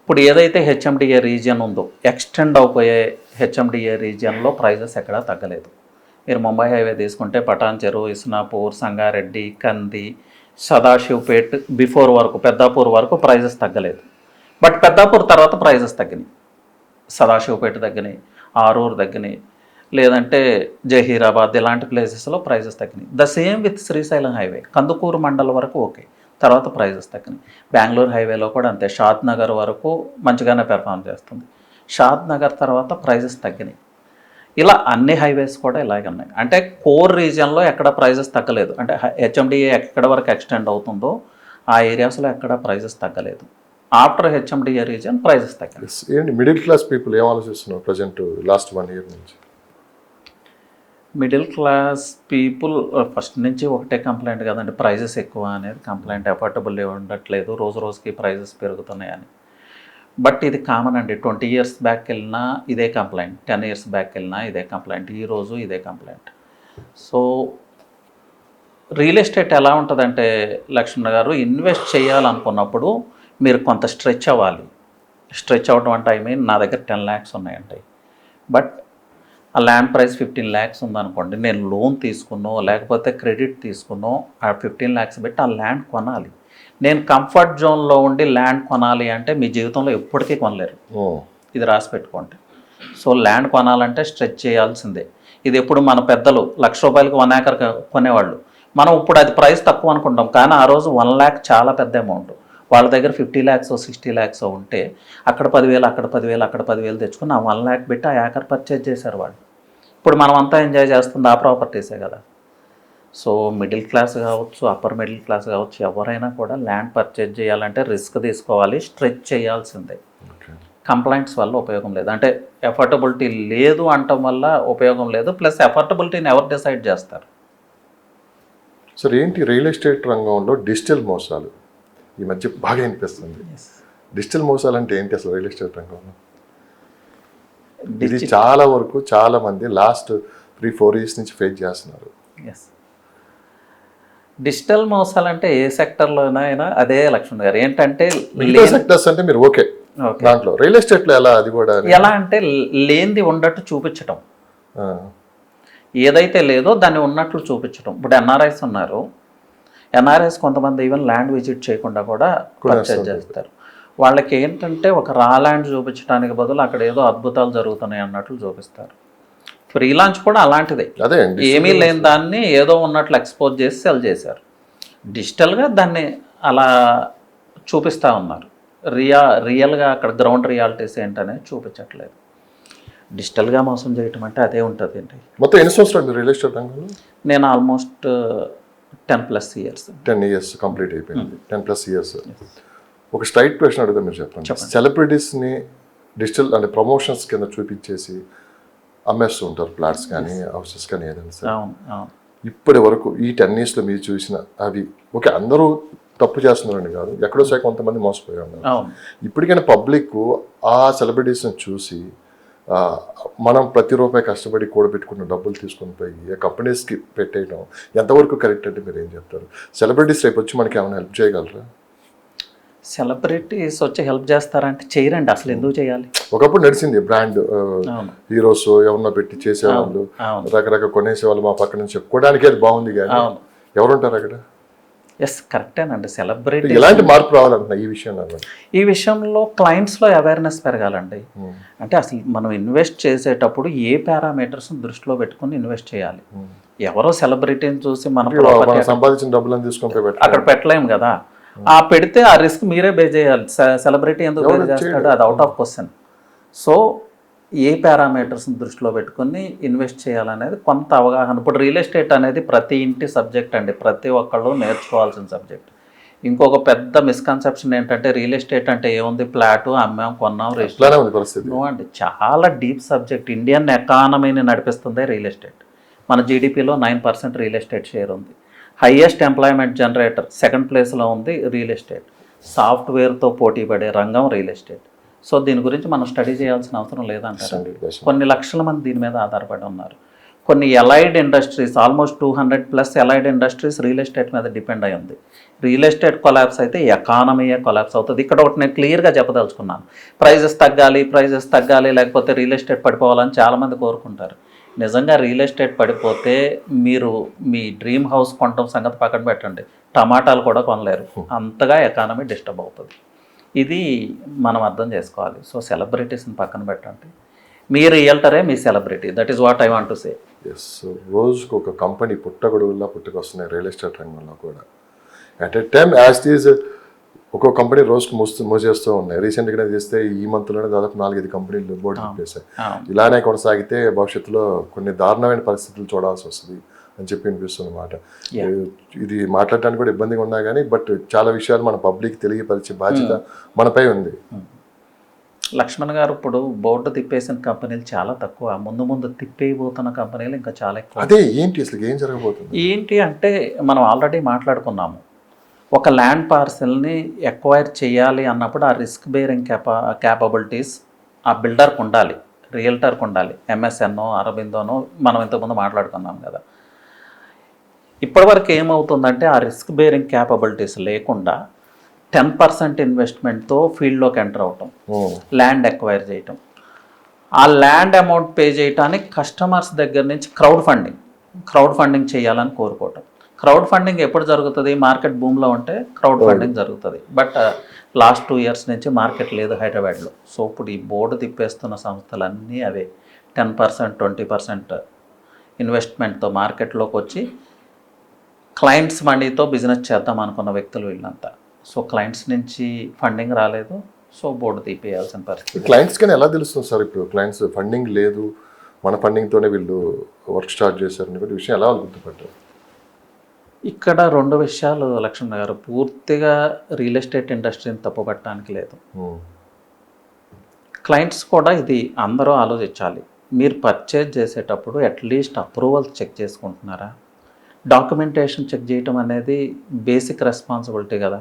ఇప్పుడు ఏదైతే HMDA రీజియన్ ఉందో, ఎక్స్టెండ్ అయిపోయే HMDA రీజియన్లో ప్రైజెస్ ఎక్కడా తగ్గలేదు. మీరు ముంబై హైవే తీసుకుంటే పటాన్ చెరువు, ఇస్నాపూర్, సంగారెడ్డి, కంది, సదాశివపేట్ బిఫోర్ వరకు, పెద్దాపూర్ వరకు ప్రైజెస్ తగ్గలేదు. బట్ పెద్దాపూర్ తర్వాత ప్రైజెస్ తగ్గినాయి, సదాశివపేట తగ్గినాయి, ఆరూరు తగ్గినాయి, లేదంటే జహీరాబాద్ ఇలాంటి ప్లేసెస్లో ప్రైజెస్ తగ్గినాయి. The same with Srisailam highway, Kandukur మండలం వరకు ఓకే, తర్వాత ప్రైజెస్ తగ్గినాయి. బెంగళూరు హైవేలో కూడా అంతే, షాద్ నగర్ వరకు మంచిగానే పెర్ఫామ్ చేస్తుంది, షాద్ నగర్ తర్వాత ప్రైజెస్ తగ్గినాయి. ఇలా అన్ని హైవేస్ కూడా ఇలాగే ఉన్నాయి. అంటే కోర్ రీజియన్లో ఎక్కడ ప్రైజెస్ తగ్గలేదు, అంటే HMDA ఎక్కడ వరకు ఎక్స్టెండ్ అవుతుందో ఆ ఏరియాస్లో ఎక్కడ ప్రైజెస్ తగ్గలేదు. ఆఫ్టర్ HMDA రీజియన్ ప్రైజెస్ తగ్గాయి. ఏంటి మిడిల్ క్లాస్ పీపుల్ ఏం ఆలోచిస్తున్నారు ప్రజెంట్ లాస్ట్ 1 year నుంచి? మిడిల్ క్లాస్ పీపుల్ ఫస్ట్ నుంచి ఒకటే కంప్లైంట్ కదండి, ప్రైజెస్ ఎక్కువ అనేది కంప్లైంట్. అఫోర్డబుల్ ఉండట్లేదు, రోజు రోజుకి ప్రైజెస్ పెరుగుతున్నాయని. బట్ ఇది కామన్ అండి, 20 years బ్యాక్ వెళ్ళినా ఇదే కంప్లైంట్, 10 years బ్యాక్ వెళ్ళినా ఇదే కంప్లైంట్, ఈరోజు ఇదే కంప్లైంట్. సో రియల్ ఎస్టేట్ ఎలా ఉంటుందంటే లక్ష్మణ్ గారు, ఇన్వెస్ట్ చేయాలనుకున్నప్పుడు మీరు కొంత స్ట్రెచ్ అవ్వాలి. స్ట్రెచ్ అవ్వడం అంటే ఐ మీన్, నా దగ్గర 10 lakhs ఉన్నాయండి, బట్ ఆ ల్యాండ్ ప్రైస్ 15 lakhs ఉందనుకోండి, నేను లోన్ తీసుకున్నో లేకపోతే క్రెడిట్ తీసుకున్నో ఆ 15 lakhs పెట్టి ఆ ల్యాండ్ కొనాలి. నేను కంఫర్ట్ జోన్లో ఉండి ల్యాండ్ కొనాలి అంటే మీ జీవితంలో ఎప్పటికీ కొనలేరు. ఉమ్, ఇది రాసి పెట్టుకోండి. సో ల్యాండ్ కొనాలంటే స్ట్రెచ్ చేయాల్సిందే. ఇది ఎప్పుడు మన పెద్దలు ₹1,00,000కి 1 ఏకర్ కొనేవాళ్ళు. మనం ఇప్పుడు అది ప్రైస్ తక్కువ అనుకుంటాం, కానీ ఆ రోజు 1 lakh చాలా పెద్ద అమౌంట్. వాళ్ళ దగ్గర 50 lakhs 60 lakhs ఉంటే అక్కడ 10,000 అక్కడ 10,000 అక్కడ 10,000 తెచ్చుకుని ఆ 1 lakh పెట్టి ఆ ఏకర్ పర్చేజ్ చేశారు వాళ్ళు. ఇప్పుడు మనం అంతా ఎంజాయ్ చేస్తుంది ఆ ప్రాపర్టీసే కదా. సో మిడిల్ క్లాస్ కావచ్చు, అప్పర్ మిడిల్ క్లాస్ కావచ్చు, ఎవరైనా కూడా ల్యాండ్ పర్చేజ్ చేయాలంటే రిస్క్ తీసుకోవాలి, స్ట్రెచ్ చేయాల్సిందే. ఓకే. కంప్లైంట్స్ వల్ల ఉపయోగం లేదు, అంటే ఎఫర్టబిలిటీ లేదు అంటం వల్ల ఉపయోగం లేదు. ప్లస్ ఎఫర్టబిలిటీని ఎవరు డిసైడ్ చేస్తారు? సార్ ఏంటి రియల్ ఎస్టేట్ రంగంలో డిజిటల్ మోసాలు ఈ మధ్య బాగా అనిపిస్తుంది. డిజిటల్ మోసాలు అంటే ఏంటి అసలు రియల్ ఎస్టేట్ రంగంలో? ఇది చాలా వరకు చాలా మంది లాస్ట్ 3-4 years నుంచి ఫేస్ చేస్తున్నారు. ఎస్, డిజిటల్ మోసాలు అంటే ఏ సెక్టర్లోనైనా అదే లక్ష్మణ్ గారు. ఏంటంటే సెక్టర్స్ అంటే మీరు ఓకే, దాంట్లో రియల్ ఎస్టేట్లో ఎలా అది కూడా ఎలా అంటే లేనిది ఉన్నట్టు చూపించటం, ఆ, ఏదైతే లేదో దాన్ని ఉన్నట్లు చూపించడం. ఇప్పుడు ఎన్ఆర్ఐస్ ఉన్నారు, ఎన్ఆర్ఐస్ కొంతమంది ఈవెన్ ల్యాండ్ విజిట్ చేయకుండా కూడా పర్చేజ్ చేస్తారు. వాళ్ళకి ఏంటంటే ఒక రా ల్యాండ్ చూపించడానికి బదులు అక్కడ ఏదో అద్భుతాలు జరుగుతున్నాయి అన్నట్లు చూపిస్తారు. ఫ్రీ లాంచ్ కూడా అలాంటిదే, అదే ఏమీ లేని దాన్ని ఏదో ఉన్నట్లు ఎక్స్పోజ్ చేసి సెల్ చేశారు. డిజిటల్గా దాన్ని అలా చూపిస్తూ ఉన్నారు. రియల్గా అక్కడ గ్రౌండ్ రియాలిటీస్ ఏంటనేది చూపించట్లేదు. డిజిటల్గా మోసం చేయటం అంటే అదే ఉంటుంది అండి. మొత్తం ఎన్ని సంవత్సరాలు రియల్ ఎస్టేట్ రంగంలో? నేను ఆల్మోస్ట్ 10+ years. 10 years కంప్లీట్ అయిపోయింది. 10+ years. ఒక స్ట్రైట్ క్వశ్చన్ అడుగుతా, మీరు చెప్పండి. సెలబ్రిటీస్ని డిజిటల్ అంటే ప్రమోషన్స్ కింద చూపించేసి అమ్మేస్తూ ఉంటారు, ప్లాట్స్ కానీ హౌసెస్ కానీ ఏదైనా సరే. ఇప్పటి వరకు ఈ 10 yearsలో మీరు చూసిన అవి ఓకే, అందరూ తప్పు చేస్తున్నారని కాదు, ఎక్కడో సరే కొంతమంది మోసపోయి ఉన్నారు. ఇప్పటికైనా పబ్లిక్ ఆ సెలబ్రిటీస్ని చూసి మనం ప్రతి రూపాయి కష్టపడి కూడబెట్టుకున్న డబ్బులు తీసుకొని పోయి ఆ కంపెనీస్కి పెట్టేయడం ఎంతవరకు కరెక్ట్ అంటే మీరు ఏం చెప్తారు? సెలబ్రిటీస్ రేపు వచ్చి మనకి ఏమైనా హెల్ప్ చేయగలరా? సెలబ్రిటీస్ వచ్చి హెల్ప్ చేస్తారంటే చేయరండి. అసలు ఎందుకు చేయాలి? ఒకప్పుడు నడిచింది బ్రాండ్ హీరోస్ ఎవరన్నా పెట్టి చేసేవాళ్ళు, రకరకాల కొనేసేవాళ్ళు, మా పక్క నుంచి చెప్పుకోవడానికి అది బాగుంది, కానీ ఎవరుంటారు అక్కడ? ఎస్, కరెక్టేనండి. సెలబ్రిటీ ఎలాంటి మార్పు రావాలంటున్నా ఈ విషయంలో? ఈ విషయంలో క్లయింట్స్లో అవేర్నెస్ పెరగాలండి. అంటే అసలు మనం ఇన్వెస్ట్ చేసేటప్పుడు ఏ పారామీటర్స్ దృష్టిలో పెట్టుకుని ఇన్వెస్ట్ చేయాలి. ఎవరో సెలబ్రిటీని చూసి మన సంపాదించిన డబ్బులను తీసుకొని అక్కడ పెట్టలేము కదా. ఆ పెడితే ఆ రిస్క్ మీరే బే చేయాలి. సెలబ్రిటీ ఎందుకు బే చేస్తాడు? అది అవుట్ ఆఫ్ క్వశ్చన్. సో ఏ పారామీటర్స్ని దృష్టిలో పెట్టుకుని ఇన్వెస్ట్ చేయాలనేది కొంత అవగాహన. ఇప్పుడు రియల్ ఎస్టేట్ అనేది ప్రతి ఇంటి సబ్జెక్ట్ అండి, ప్రతి ఒక్కళ్ళు నేర్చుకోవాల్సిన సబ్జెక్ట్. ఇంకొక పెద్ద మిస్కన్సెప్షన్ ఏంటంటే రియల్ ఎస్టేట్ అంటే ఏముంది, ఫ్లాట్ అమ్మాం కొన్నాం రిజిస్టర్. నో అండి, చాలా డీప్ సబ్జెక్ట్. ఇండియన్ ఎకానమీని నడిపిస్తుంది రియల్ ఎస్టేట్. మన జీడిపిలో 9% రియల్ ఎస్టేట్ షేర్ ఉంది. హైయెస్ట్ ఎంప్లాయ్మెంట్ జనరేటర్ 2nd ప్లేస్లో ఉంది రియల్ ఎస్టేట్. సాఫ్ట్వేర్తో పోటీ పడే రంగం రియల్ ఎస్టేట్. సో దీని గురించి మనం స్టడీ చేయాల్సిన అవసరం లేదంటారు. కొన్ని లక్షల మంది దీని మీద ఆధారపడి ఉన్నారు. కొన్ని allied industries, almost 200+ allied industries real estate మీద డిపెండ్ అయి ఉంది. రియల్ ఎస్టేట్ కొలాప్స్ అయితే ఎకానమీయే కొలాప్స్ అవుతుంది. ఇక్కడ ఒకటి నేను క్లియర్గా చెప్పదలుచుకున్నాను, ప్రైజెస్ తగ్గాలి లేకపోతే రియల్ ఎస్టేట్ పడిపోవాలని చాలామంది కోరుకుంటారు. నిజంగా రియల్ ఎస్టేట్ పడిపోతే మీరు మీ డ్రీమ్ హౌస్ కొనడం సంగతి పక్కన పెట్టండి, టమాటాలు కూడా కొనలేరు, అంతగా ఎకానమీ డిస్టర్బ్ అవుతుంది. ఇది మనం అర్థం చేసుకోవాలి. సో సెలబ్రిటీస్ని పక్కన పెట్టండి, మీ రియల్టరే మీ celebrity. That is what I want to say. Yes, రోజుకు ఒక కంపెనీ పుట్టగొడుగులా పుట్టుకొస్తున్నాయి రియల్ ఎస్టేట్ రంగంలో కూడా. At a time as it is ఒక్కో కంపెనీ రోజుకు మూసేస్తూ ఉన్నాయి. రీసెంట్గానే చేస్తే ఈ మంత్లోనే దాదాపు 4-5 కంపెనీలు బోర్డు తిప్పేశాయి. ఇలానే కొనసాగితే భవిష్యత్తులో కొన్ని దారుణమైన పరిస్థితులు చూడాల్సి వస్తుంది అని చెప్పి అనిపిస్తుంది అన్నమాట. ఇది మాట్లాడటానికి కూడా ఇబ్బందిగా ఉన్నా కానీ బట్ చాలా విషయాలు మన పబ్లిక్ తెలియపరిచే బాధ్యత మనపై ఉంది. లక్ష్మణ్ గారు, ఇప్పుడు బోర్డు తిప్పేసిన కంపెనీలు చాలా తక్కువ, ముందు తిప్పేయబోతున్న కంపెనీలు ఇంకా చాలా ఎక్కువ. అదే ఏంటి అసలు ఏం జరగబోతుంది ఏంటి అంటే మనం ఆల్రెడీ మాట్లాడుకున్నాము. ఒక ల్యాండ్ పార్సెల్ని ఎక్వైర్ చేయాలి అన్నప్పుడు ఆ రిస్క్ బేరింగ్ క్యాపబిలిటీస్ ఆ బిల్డర్కి ఉండాలి, రియల్టర్కి ఉండాలి. ఎంఎస్ఎన్నో అరబిందోనో మనం ఇంతకుముందు మాట్లాడుకున్నాం కదా. ఇప్పటివరకు ఏమవుతుందంటే ఆ రిస్క్ బేరింగ్ క్యాపబిలిటీస్ లేకుండా 10% ఇన్వెస్ట్మెంట్తో ఫీల్డ్లోకి ఎంటర్ అవటం, ల్యాండ్ ఎక్వైర్ చేయటం, ఆ ల్యాండ్ అమౌంట్ పే చేయటానికి కస్టమర్స్ దగ్గర నుంచి క్రౌడ్ ఫండింగ్ చేయాలని కోరుకోవటం. క్రౌడ్ ఫండింగ్ ఎప్పుడు జరుగుతుంది? మార్కెట్ భూమిలో ఉంటే క్రౌడ్ ఫండింగ్ జరుగుతుంది. బట్ లాస్ట్ 2 years నుంచి మార్కెట్ లేదు హైదరాబాద్లో. సో ఇప్పుడు ఈ బోర్డు తిప్పేస్తున్న సంస్థలన్నీ అవే 10%, 20% ఇన్వెస్ట్మెంట్తో మార్కెట్లోకి వచ్చి క్లయింట్స్ మనీతో బిజినెస్ చేద్దాం అనుకున్న వ్యక్తులు వీళ్ళంతా. సో క్లయింట్స్ నుంచి ఫండింగ్ రాలేదు, సో బోర్డు తీపేయాల్సిన పరిస్థితి. క్లయింట్స్ కానీ ఎలా తెలుస్తుంది సార్? ఇప్పుడు క్లయింట్స్ ఫండింగ్ లేదు, మన ఫండింగ్తోనే వీళ్ళు వర్క్ స్టార్ట్ చేశారని కూడా విషయం ఎలా వాళ్ళు గుర్తుపట్టారు? ఇక్కడ 2 విషయాలు లక్ష్మణ్ గారు. పూర్తిగా రియల్ ఎస్టేట్ ఇండస్ట్రీని తప్పుపట్టడానికి లేదు. క్లయింట్స్ కూడా ఇది అందరూ ఆలోచించాలి. మీరు పర్చేజ్ చేసేటప్పుడు అట్లీస్ట్ అప్రూవల్స్ చెక్ చేసుకుంటున్నారా? డాక్యుమెంటేషన్ చెక్ చేయటం అనేది బేసిక్ రెస్పాన్సిబిలిటీ కదా.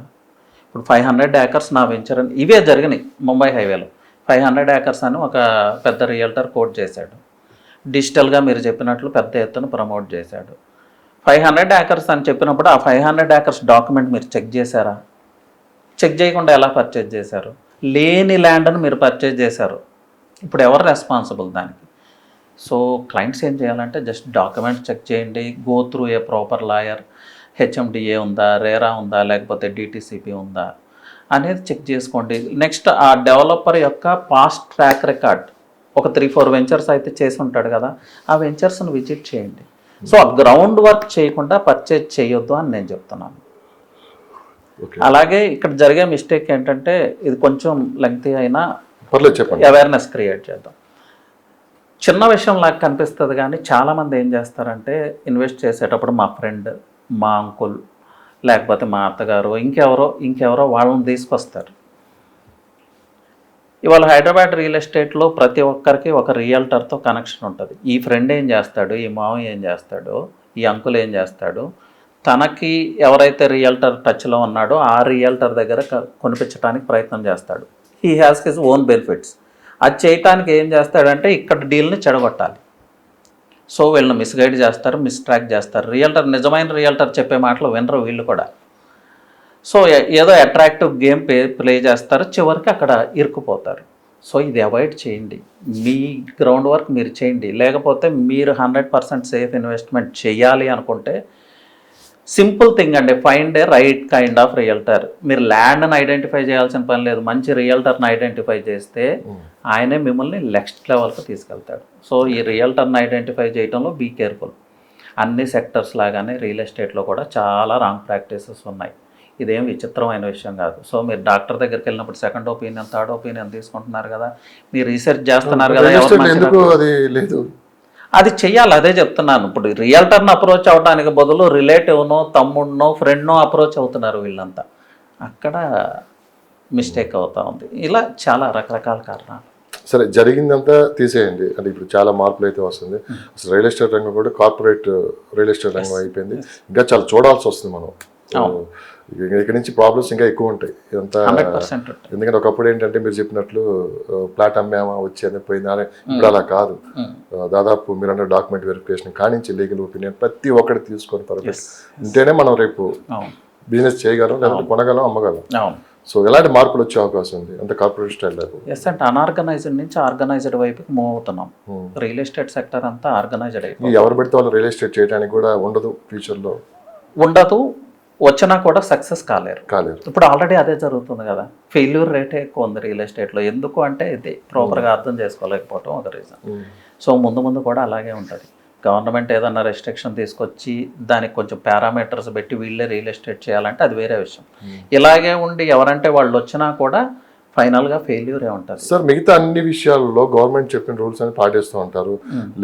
ఇప్పుడు 500 acres నా వెంచర్ అని ఇవే జరిగినాయి ముంబై హైవేలో. 500 acres అని ఒక పెద్ద రియల్టర్ కోట్ చేశాడు. డిజిటల్గా మీరు చెప్పినట్లు పెద్ద ఎత్తున ప్రమోట్ చేశాడు. 500 acres అని చెప్పినప్పుడు ఆ 500 acres డాక్యుమెంట్ మీరు చెక్ చేశారా? చెక్ చేయకుండా ఎలా పర్చేజ్ చేశారు? లేని ల్యాండ్ని మీరు పర్చేజ్ చేశారు. ఇప్పుడు ఎవరు రెస్పాన్సిబుల్ దానికి? సో క్లయింట్స్ ఏం చేయాలంటే జస్ట్ డాక్యుమెంట్స్ చెక్ చేయండి, go through a proper lawyer, HMDA ఉందా, రేరా ఉందా, లేకపోతే డిటిసిపి ఉందా అనేది చెక్ చేసుకోండి. నెక్స్ట్ ఆ డెవలపర్ యొక్క పాస్ట్ ట్రాక్ రికార్డ్ ఒక 3-4 వెంచర్స్ అయితే చేసి ఉంటాడు కదా, ఆ వెంచర్స్ని విజిట్ చేయండి. సో ఆ గ్రౌండ్ వర్క్ చేయకుండా పర్చేజ్ చేయొద్దు అని నేను చెప్తున్నాను. అలాగే ఇక్కడ జరిగే మిస్టేక్ ఏంటంటే, ఇది కొంచెం లెంగ్తీ అయినా అవేర్నెస్ క్రియేట్ చేద్దాం. చిన్న విషయం లాగా కనిపిస్తుంది కానీ చాలామంది ఏం చేస్తారంటే ఇన్వెస్ట్ చేసేటప్పుడు మా ఫ్రెండ్, మా అంకుల్, లేకపోతే మా అత్తగారు, ఇంకెవరో వాళ్ళని తీసుకొస్తారు. ఇవాళ హైదరాబాద్ రియల్ ఎస్టేట్లో ప్రతి ఒక్కరికి ఒక రియల్టర్తో కనెక్షన్ ఉంటుంది. ఈ ఫ్రెండ్ ఏం చేస్తాడు, ఈ మామయ్య ఏం చేస్తాడు, ఈ అంకుల్ ఏం చేస్తాడు, తనకి ఎవరైతే రియల్టర్ టచ్లో ఉన్నాడో ఆ రియల్టర్ దగ్గర కొనిపించడానికి ప్రయత్నం చేస్తాడు. He has his own benefits. అది చేయటానికి ఏం చేస్తాడంటే ఇక్కడ డీల్ని చెడగొట్టాలి. సో వీళ్ళని మిస్గైడ్ చేస్తారు, మిస్ట్రాక్ చేస్తారు. నిజమైన రియల్టర్ చెప్పే మాటలు వినరు వీళ్ళు కూడా. సో ఏదో అట్రాక్టివ్ గేమ్ ప్లే చేస్తారు, చివరికి అక్కడ ఇరుక్కుపోతారు. సో ఇది అవాయిడ్ చేయండి. మీ గ్రౌండ్ వర్క్ మీరు చేయండి. లేకపోతే మీరు 100% సేఫ్ ఇన్వెస్ట్మెంట్ చేయాలి అనుకుంటే సింపుల్ థింగ్ అండి, find a right kind of realtor. మీరు ల్యాండ్ని ఐడెంటిఫై చేయాల్సిన పని లేదు. మంచి రియల్టర్ని ఐడెంటిఫై చేస్తే ఆయనే మిమ్మల్ని నెక్స్ట్ లెవెల్కి తీసుకెళ్తాడు. సో ఈ రియల్టర్ని ఐడెంటిఫై చేయడంలో బీ కేర్ఫుల్. అన్ని సెక్టర్స్ లాగానే రియల్ ఎస్టేట్లో కూడా చాలా రాంగ్ ప్రాక్టీసెస్ ఉన్నాయి. ఇదేం విచిత్రమైన విషయం కాదు. సో మీరు డాక్టర్ దగ్గరికి వెళ్ళినప్పుడు సెకండ్ ఒపీనియన్, థర్డ్ ఒపీనియన్ తీసుకుంటున్నారు కదా, మీరు రీసెర్చ్ చేస్తున్నారు కదా, అది చెయ్యాలి. అదే చెప్తున్నాను. ఇప్పుడు రియల్టర్ని అప్రోచ్ అవడానికి బదులు రిలేటివ్నో, తమ్ముడినో, ఫ్రెండ్నో అప్రోచ్ అవుతున్నారు వీళ్ళంతా. అక్కడ మిస్టేక్ అవుతా ఉంది. ఇలా చాలా రకరకాల కారణాలు. సరే, జరిగిందంతా తీసేయండి. అంటే ఇప్పుడు చాలా మార్పులు అయితే వస్తుంది. అసలు రియల్ ఎస్టేట్ రంగం కూడా కార్పొరేట్ రియల్ ఎస్టేట్ రంగం అయిపోయింది. ఇంకా చాలా చూడాల్సి వస్తుంది మనం. ఇక్కడ నుంచి ప్రాబ్లమ్స్ ఇంకా ఎక్కువ ఉంటాయి ఇదంతా. ఎందుకంటే ఒకప్పుడు ఏంటంటే మీరు చెప్పినట్లు ప్లాట్ అమ్మామా వచ్చేది పోయిందా అని, ఇప్పుడు అలా కాదు. దాదాపు మీరు అన్న డాక్యుమెంట్ వెరిఫికేషన్ కానించి లీగల్ ఒపీనియన్ ప్రతి ఒక్కటి తీసుకొని పర్ఫెక్ట్ ఉంటేనే మనం రేపు బిజినెస్ చేయగలం, లేకపోతే కొనగలం, అమ్మగలం. సో ఎలాంటి మార్పులు వచ్చే అవకాశం ఉంది అంటే కార్పొరేట్ స్టైల్ వైపు? ఎస్ అంటే అన్ఆర్గనైజ్డ్ నుంచి ఆర్గనైజ్డ్ వైపుకి మూవ్ అవుతున్నాం. రియల్ ఎస్టేట్ సెక్టర్ అంతా ఆర్గనైజ్డ్ అయిపోయింది. ఎవరు పెడితే వాళ్ళు రియల్ ఎస్టేట్ చేయడానికి కూడా ఉండదు, ఫ్యూచర్లో ఉండదు. వచ్చినా కూడా సక్సెస్ కాలేరు. ఇప్పుడు ఆల్రెడీ అదే జరుగుతుంది కదా. ఫెయిల్యూర్ రేటే ఎక్కువ ఉంది రియల్ ఎస్టేట్లో. ఎందుకు అంటే ఇది ప్రాపర్గా అర్థం చేసుకోలేకపోవటం ఒక రీజన్. సో ముందు కూడా అలాగే ఉంటుంది. గవర్నమెంట్ ఏదన్నా రెస్ట్రిక్షన్ తీసుకొచ్చి దానికి కొంచెం పారామీటర్స్ పెట్టి వీళ్ళే రియల్ ఎస్టేట్ చేయాలంటే అది వేరే విషయం. ఇలాగే ఉండి ఎవరంటే వాళ్ళు వచ్చినా కూడా ఫైనల్గా ఫెయిల్యూరే ఉంటుంది. సార్, మిగతా అన్ని విషయాల్లో గవర్నమెంట్ చెప్పిన రూల్స్ అని పాటిస్తూ ఉంటారు,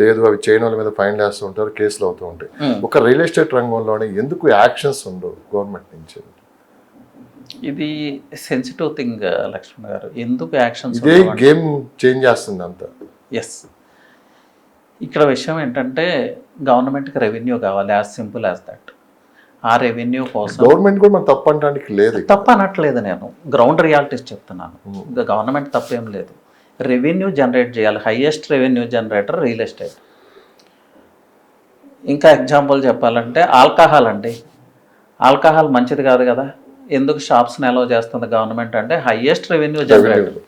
లేదు అవి చేయని వాళ్ళ మీద ఫైన్ వేస్తూ ఉంటారు, కేసులు అవుతూ ఉంటాయి. ఒక రియల్ ఎస్టేట్ రంగంలోనే ఎందుకు యాక్షన్స్ ఉండవు గవర్నమెంట్ నుంచి? ఇది సెన్సిటివ్ థింగ్ లక్ష్మణ్ గారు. ఎందుకు యాక్షన్స్? ఇదే గేమ్ చేంజ్ చేస్తుంది అంతా. ఎస్, ఇక్కడ విషయం ఏంటంటే గవర్నమెంట్కి రెవెన్యూ కావాలి, యాజ్ సింపుల్ యాజ్ దట్. ఆ రెవెన్యూ కోసం గవర్నమెంట్ కూడా మనం తప్పు అనడానికి లేదు. తప్పు అనట్లేదు, నేను గ్రౌండ్ రియాలిటీస్ చెప్తున్నాను. ఇంకా గవర్నమెంట్ తప్పేం లేదు. రెవెన్యూ జనరేట్ చేయాలి. Highest revenue generator real estate. ఇంకా ఎగ్జాంపుల్ చెప్పాలంటే ఆల్కహాల్ అండి. ఆల్కహాల్ మంచిది కాదు కదా. ఎందుకు షాప్స్ని అలౌ చేస్తుంది గవర్నమెంట్ అంటే highest revenue generator.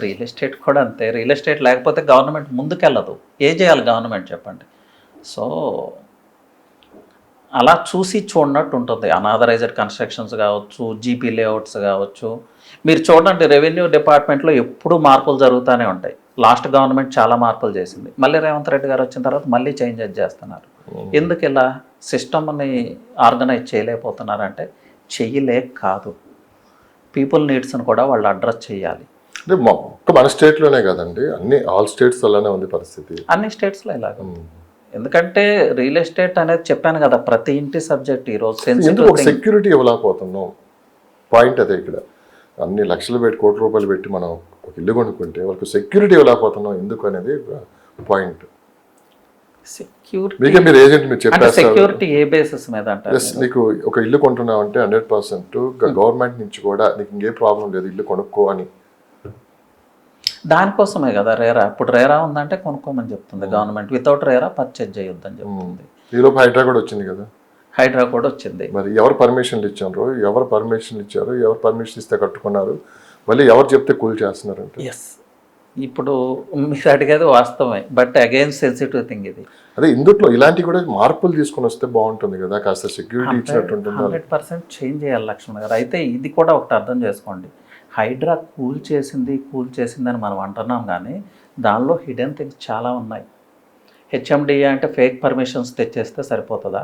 Real estate కూడా అంతే. రియల్ ఎస్టేట్ లేకపోతే గవర్నమెంట్ ముందుకెళ్ళదు. ఏం చేయాలి గవర్నమెంట్ చెప్పండి? సో అలా చూసి చూడనట్టు ఉంటుంది. అనాథరైజ్డ్ కన్స్ట్రక్షన్స్ కావచ్చు, జీపీ లేఅవుట్స్ కావచ్చు. మీరు చూడండి, రెవెన్యూ డిపార్ట్మెంట్లో ఎప్పుడూ మార్పులు జరుగుతూనే ఉంటాయి. లాస్ట్ గవర్నమెంట్ చాలా మార్పులు చేసింది, మళ్ళీ రేవంత్ రెడ్డి గారు వచ్చిన తర్వాత మళ్ళీ చేంజెస్ చేస్తున్నారు. ఎందుకు ఇలా సిస్టమ్ని ఆర్గనైజ్ చేయలేకపోతున్నారంటే చెయ్యలేక కాదు, పీపుల్ నీడ్స్ని కూడా వాళ్ళు అడ్రస్ చేయాలి. అంటే ఒక్క మన స్టేట్లోనే కదండి, ఆల్ స్టేట్స్ అలానే ఉంది పరిస్థితి. అన్ని స్టేట్స్లో ఇలాగ. ఎందుకంటే రియల్ ఎస్టేట్ అనేది చెప్పాను కదా, ప్రతి ఇంటి సబ్జెక్ట్ ఈరోజు ఎందుకు ఒక సెక్యూరిటీ ఇవ్వలేకపోతున్నాం పాయింట్ అదే. ఇక్కడ అన్ని లక్షలు పెట్టి కోట్ల రూపాయలు పెట్టి మనం ఒక ఇల్లు కొనుక్కుంటే వాళ్ళకి సెక్యూరిటీ ఇవ్వలేకపోతున్నాం ఎందుకు అనేది పాయింట్. మీకే మీరు ఏజెంట్ మీరు చెప్పారు సెక్యూరిటీ ఏ బేసిస్ మీద అంటారు? నీకు ఒక ఇల్లు కొంటున్నావు అంటే 100% గవర్నమెంట్ నుంచి కూడా నీకు ఇంకే ప్రాబ్లం లేదు ఇల్లు కొనుక్కో అని. దానికోసమే కదా రేరా. ఇప్పుడు రేరా ఉందంటే కొనుక్కోమని చెప్తుంది గవర్నమెంట్, వితౌట్ రేరా పర్చేజ్ చేయొద్దని చెప్తుంది. ఈలోపు హైడ్రా కూడా వచ్చింది కదా. హైడ్రా కూడా వచ్చింది. మరి ఎవరు పర్మిషన్లు ఇచ్చారు, ఎవరు పర్మిషన్లు ఇచ్చారు, ఎవరు పర్మిషన్ ఇస్తే కట్టుకున్నారు, మళ్ళీ ఎవరు చెప్తే కూల్ చేస్తున్నారంటే. ఎస్, ఇప్పుడు మీరు అడిగేది వాస్తవమే, బట్ అగైన్ సెన్సిటివ్ థింగ్ ఇది. అదే ఇందులో ఇలాంటి కూడా మార్పులు తీసుకొని వస్తే బాగుంటుంది కదా, కాస్త సెక్యూరిటీ ఇచ్చినట్టు ఉంటుంది. 100% చేంజ్ చేయాలి లక్ష్మణ్ గారు. అయితే ఇది కూడా ఒకటి అర్థం చేసుకోండి, హైడ్రా కూల్ చేసిందని మనం అంటున్నాం, కానీ దానిలో హిడెన్ థింగ్స్ చాలా ఉన్నాయి. హెచ్ఎండిఏ అంటే ఫేక్ పర్మిషన్స్ తెచ్చేస్తే సరిపోతుందా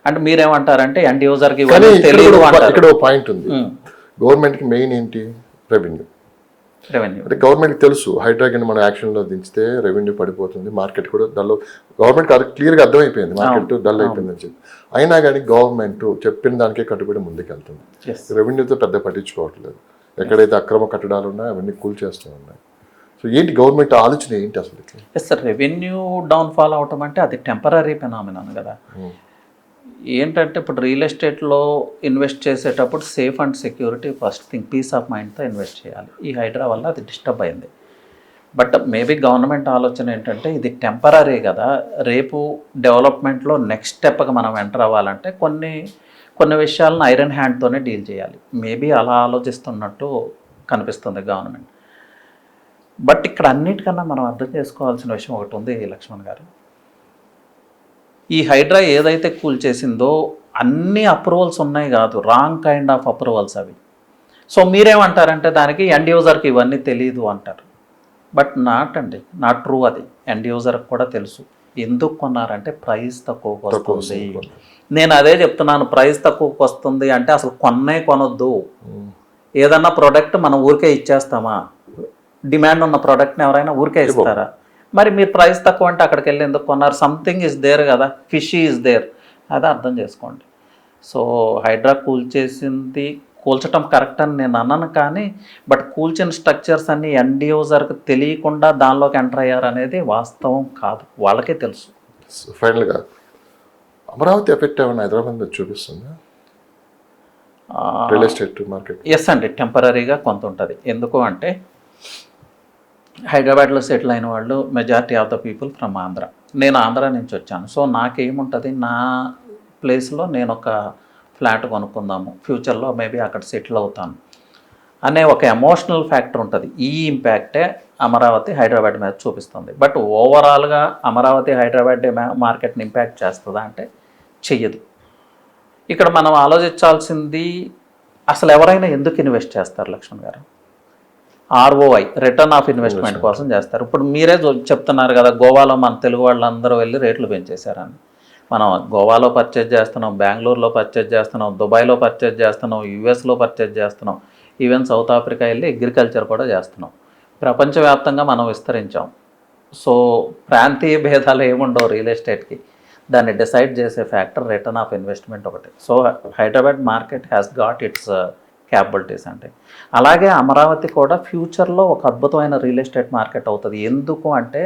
అంటే మీరేమంటారంటే ఎండ్ యూజర్కి తెలియదు అంటారు. ఇక్కడ పాయింట్ ఉంది, గవర్నమెంట్కి మెయిన్ ఏంటి, రెవెన్యూ. అంటే గవర్నమెంట్కి తెలుసు హైడ్రా కింద మనం యాక్షన్లో దించితే రెవెన్యూ పడిపోతుంది, మార్కెట్ కూడా డల్. గవర్నమెంట్ క్లియర్గా అర్థమైపోయింది మార్కెట్ డల్ అయిపోయింది అని చెప్పి, అయినా కానీ గవర్నమెంట్ చెప్పిన దానికే కట్టుబడి ముందుకెళ్తుంది. రెవెన్యూతో పెద్ద పట్టించుకోవట్లేదు. ఎక్కడైతే అక్రమ కట్టడాలు ఉన్నాయో అవన్నీ కూల్ చేస్తూ ఉన్నాయి. సో ఏంటి గవర్నమెంట్ ఆలోచన ఏంటి అసలు? ఎస్ సార్, రెవెన్యూ డౌన్ఫాల్ అవటం అంటే అది టెంపరీ ఫెనామినన్ కదా. ఏంటంటే ఇప్పుడు రియల్ ఎస్టేట్లో ఇన్వెస్ట్ చేసేటప్పుడు safe and security first thing, peace of మైండ్తో ఇన్వెస్ట్ చేయాలి. ఈ హైడ్రా వల్ల అది డిస్టర్బ్ అయింది. బట్ మేబీ గవర్నమెంట్ ఆలోచన ఏంటంటే ఇది టెంపరీ కదా, రేపు డెవలప్మెంట్లో నెక్స్ట్ స్టెప్కి మనం ఎంటర్ అవ్వాలంటే కొన్ని విషయాలను ఐరన్ హ్యాండ్తోనే డీల్ చేయాలి. మేబీ అలా ఆలోచిస్తున్నట్టు కనిపిస్తుంది గవర్నమెంట్. బట్ ఇక్కడ అన్నిటికన్నా మనం అర్థం చేసుకోవాల్సిన విషయం ఒకటి ఉంది లక్ష్మణ్ గారు. ఈ హైడ్రా ఏదైతే కూల్ చేసిందో అన్ని అప్రూవల్స్ ఉన్నాయి కాదు, రాంగ్ కైండ్ ఆఫ్ అప్రూవల్స్ అవి. సో మీరేమంటారంటే దానికి ఎండ్ యూజర్కి ఇవన్నీ తెలియదు అంటారు. But not true. అది ఎండ్ యూజర్కి కూడా తెలుసు. ఎందుకు కొన్నారంటే ప్రైస్ తక్కువకి వస్తుంది. నేను అదే చెప్తున్నాను, ప్రైస్ తక్కువకి వస్తుంది అంటే అసలు కొనొద్దు. ఏదన్నా ప్రోడక్ట్ మనం ఊరికే ఇచ్చేస్తామా? డిమాండ్ ఉన్న ప్రోడక్ట్ని ఎవరైనా ఊరికే ఇస్తారా? మరి మీరు ప్రైస్ తక్కువ అంటే అక్కడికి వెళ్ళి ఎందుకు కొన్నారు? సంథింగ్ ఇస్ దేర్ కదా, ఫిషీ ఇస్ దేర్. అదే అర్థం చేసుకోండి. సో హైడ్రా కూల్చటం కరెక్ట్ అని నేను అన్నాను, కానీ బట్ కూల్చిన స్ట్రక్చర్స్ అన్ని ఎండ్ యూజర్కి తెలియకుండా దానిలోకి ఎంటర్ అయ్యారు అనేది వాస్తవం కాదు, వాళ్ళకే తెలుసు. ఫైనల్గా అమరావతి ఎఫెక్ట్ ఏమైనా హైదరాబాద్ మీద చూపిస్తుందా రియల్ ఎస్టేట్ మార్కెట్? ఎస్ అండి, టెంపరీగా కొంత ఉంటుంది. ఎందుకు అంటే హైదరాబాద్లో సెటిల్ అయిన వాళ్ళు majority of the people from Andhra. నేను ఆంధ్ర నుంచి వచ్చాను. సో నాకేముంటుంది, నా ప్లేస్లో నేను ఒక ఫ్లాట్ కొనుక్కుందాము, ఫ్యూచర్లో మేబీ అక్కడ సెటిల్ అవుతాను అనే ఒక ఎమోషనల్ ఫ్యాక్టర్ ఉంటుంది. ఈ ఇంపాక్టే అమరావతి హైదరాబాద్ మీద చూపిస్తుంది. బట్ ఓవరాల్గా అమరావతి హైదరాబాద్ మార్కెట్ని ఇంపాక్ట్ చేస్తుందా అంటే చెయ్యదు. ఇక్కడ మనం ఆలోచించాల్సింది అసలు ఎవరైనా ఎందుకు ఇన్వెస్ట్ చేస్తారు లక్ష్మణ్ గారు? ROI, రిటర్న్ ఆఫ్ ఇన్వెస్ట్మెంట్ కోసం చేస్తారు. ఇప్పుడు మీరే చెప్తున్నారు కదా, గోవాలో మన తెలుగు వాళ్ళందరూ వెళ్ళి రేట్లు పెంచేశారని. మనం గోవాలో పర్చేజ్ చేస్తున్నాం, బెంగళూరులో పర్చేజ్ చేస్తున్నాం, దుబాయ్లో పర్చేజ్ చేస్తున్నాం, యుఎస్లో పర్చేజ్ చేస్తున్నాం, ఈవెన్ సౌత్ ఆఫ్రికా వెళ్ళి అగ్రికల్చర్ కూడా చేస్తున్నాం. ప్రపంచవ్యాప్తంగా మనం విస్తరించాం. సో ప్రాంతీయ భేదాలు ఏముండవు రియల్ ఎస్టేట్కి. దాన్ని డిసైడ్ చేసే ఫ్యాక్టర్ రిటర్న్ ఆఫ్ ఇన్వెస్ట్మెంట్ ఒకటి. So Hyderabad market has got it's capabilities అంటే. అలాగే అమరావతి కూడా ఫ్యూచర్లో ఒక అద్భుతమైన రియల్ ఎస్టేట్ మార్కెట్ అవుతుంది. ఎందుకు అంటే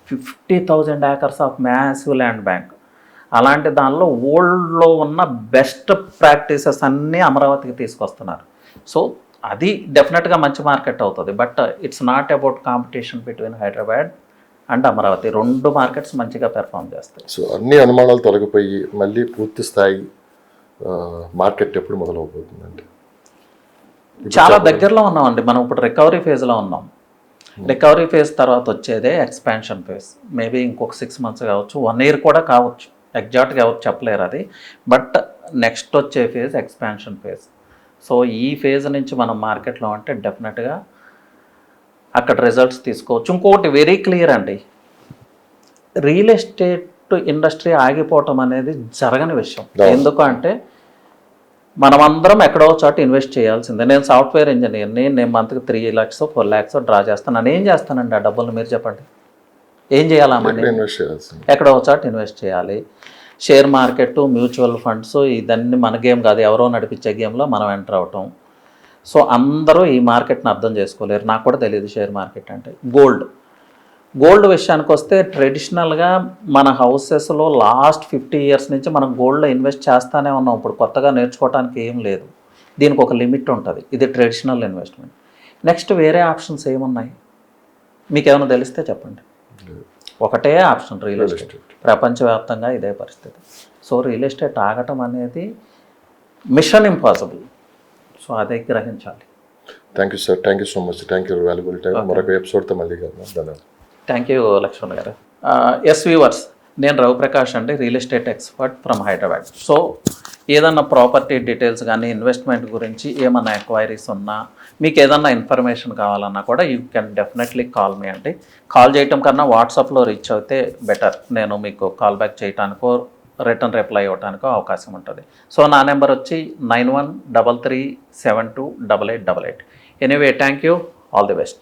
50,000 acres of massive land bank. అలాంటి దానిలో వరల్డ్లో ఉన్న బెస్ట్ ప్రాక్టీసెస్ అన్నీ అమరావతికి తీసుకొస్తున్నారు. సో అది డెఫినెట్గా మంచి మార్కెట్ అవుతుంది. But it's not about competition between Hyderabad and Amaravati. రెండు మార్కెట్స్ మంచిగా పెర్ఫామ్ చేస్తాయి. సో అన్ని అనుమానాలు తొలగిపోయి మళ్ళీ పూర్తి స్థాయి మార్కెట్ ఎప్పుడు మొదలవుతుందండి? చాలా దగ్గరలో ఉన్నామండి మనం. ఇప్పుడు రికవరీ ఫేజ్లో ఉన్నాం. రికవరీ ఫేజ్ తర్వాత వచ్చేదే ఎక్స్పాన్షన్ ఫేజ్. మేబీ ఇంకొక 6 months కావచ్చు, 1 year కూడా కావచ్చు. ఎగ్జాక్ట్గా ఎవరు చెప్పలేరు అది. బట్ నెక్స్ట్ వచ్చే ఫేజ్ ఎక్స్పాన్షన్ ఫేజ్. సో ఈ ఫేజ్ నుంచి మనం మార్కెట్లో అంటే డెఫినెట్గా అక్కడ రిజల్ట్స్ తీసుకోవచ్చు. ఇంకోటి వెరీ క్లియర్ అండి, రియల్ ఎస్టేట్ ఇండస్ట్రీ ఆగిపోవటం అనేది జరగని విషయం. ఎందుకంటే మనమందరం ఎక్కడో చోట ఇన్వెస్ట్ చేయాల్సిందే. నేను సాఫ్ట్వేర్ ఇంజనీర్ని, నేను మంత్కి 3 lakhs 4 lakhs డ్రా చేస్తాను. నేను ఏం చేస్తానండి ఆ డబ్బులు మీరు చెప్పండి, ఏం చేయాలా మనీ? ఇన్వెస్ట్ చేయాల్సింది ఎక్కడో చోట ఇన్వెస్ట్ చేయాలి. షేర్ మార్కెట్, మ్యూచువల్ ఫండ్స్ ఇదన్నీ మన గేమ్ కాదు, ఎవరో నడిపించే గేమ్లో మనం ఎంటర్ అవటం. సో అందరూ ఈ మార్కెట్ని అర్థం చేసుకోలేరు. నాకు కూడా తెలియదు షేర్ మార్కెట్ అంటే. గోల్డ్ విషయానికి వస్తే ట్రెడిషనల్గా మన హౌసెస్లో లాస్ట్ 50 years నుంచి మనం గోల్డ్లో ఇన్వెస్ట్ చేస్తూనే ఉన్నాం. ఇప్పుడు కొత్తగా నేర్చుకోవడానికి ఏం లేదు, దీనికి ఒక లిమిట్ ఉంటుంది. ఇది ట్రెడిషనల్ ఇన్వెస్ట్మెంట్. నెక్స్ట్ వేరే ఆప్షన్స్ ఏమున్నాయి మీకు ఏమైనా తెలిస్తే చెప్పండి. ఒకటే ఆప్షన్ రియల్ ఎస్టేట్. ప్రపంచవ్యాప్తంగా ఇదే పరిస్థితి. సో రియల్ ఎస్టేట్ ఆగటం అనేది మిషన్ ఇంపాసిబుల్. సో అదే గ్రహించాలి. Thank you sir, thank you so much, thank you valuable time. మరొక ఎపిసోడ్తో మళ్ళీ కలుద్దాం. ధన్యవాదాలు. థ్యాంక్ యూ లక్ష్మణ్ గారు. ఎస్ వ్యూవర్స్, నేను రవిప్రకాష్ అండి, real estate expert from Hyderabad. So ఏదన్నా ప్రాపర్టీ డీటెయిల్స్ కానీ ఇన్వెస్ట్మెంట్ గురించి ఏమన్నా ఎంక్వైరీస్ ఉన్నా, మీకు ఏదన్నా ఇన్ఫర్మేషన్ కావాలన్నా కూడా you can definitely call me అండి. కాల్ చేయటం కన్నా వాట్సాప్లో రీచ్ అయితే బెటర్. నేను మీకు కాల్ బ్యాక్ చేయడానికో రిటర్న్ రిప్లై ఇవ్వడానికో అవకాశం ఉంటుంది. సో నా నెంబర్ వచ్చి 9133728888. Anyway thank you, all the best.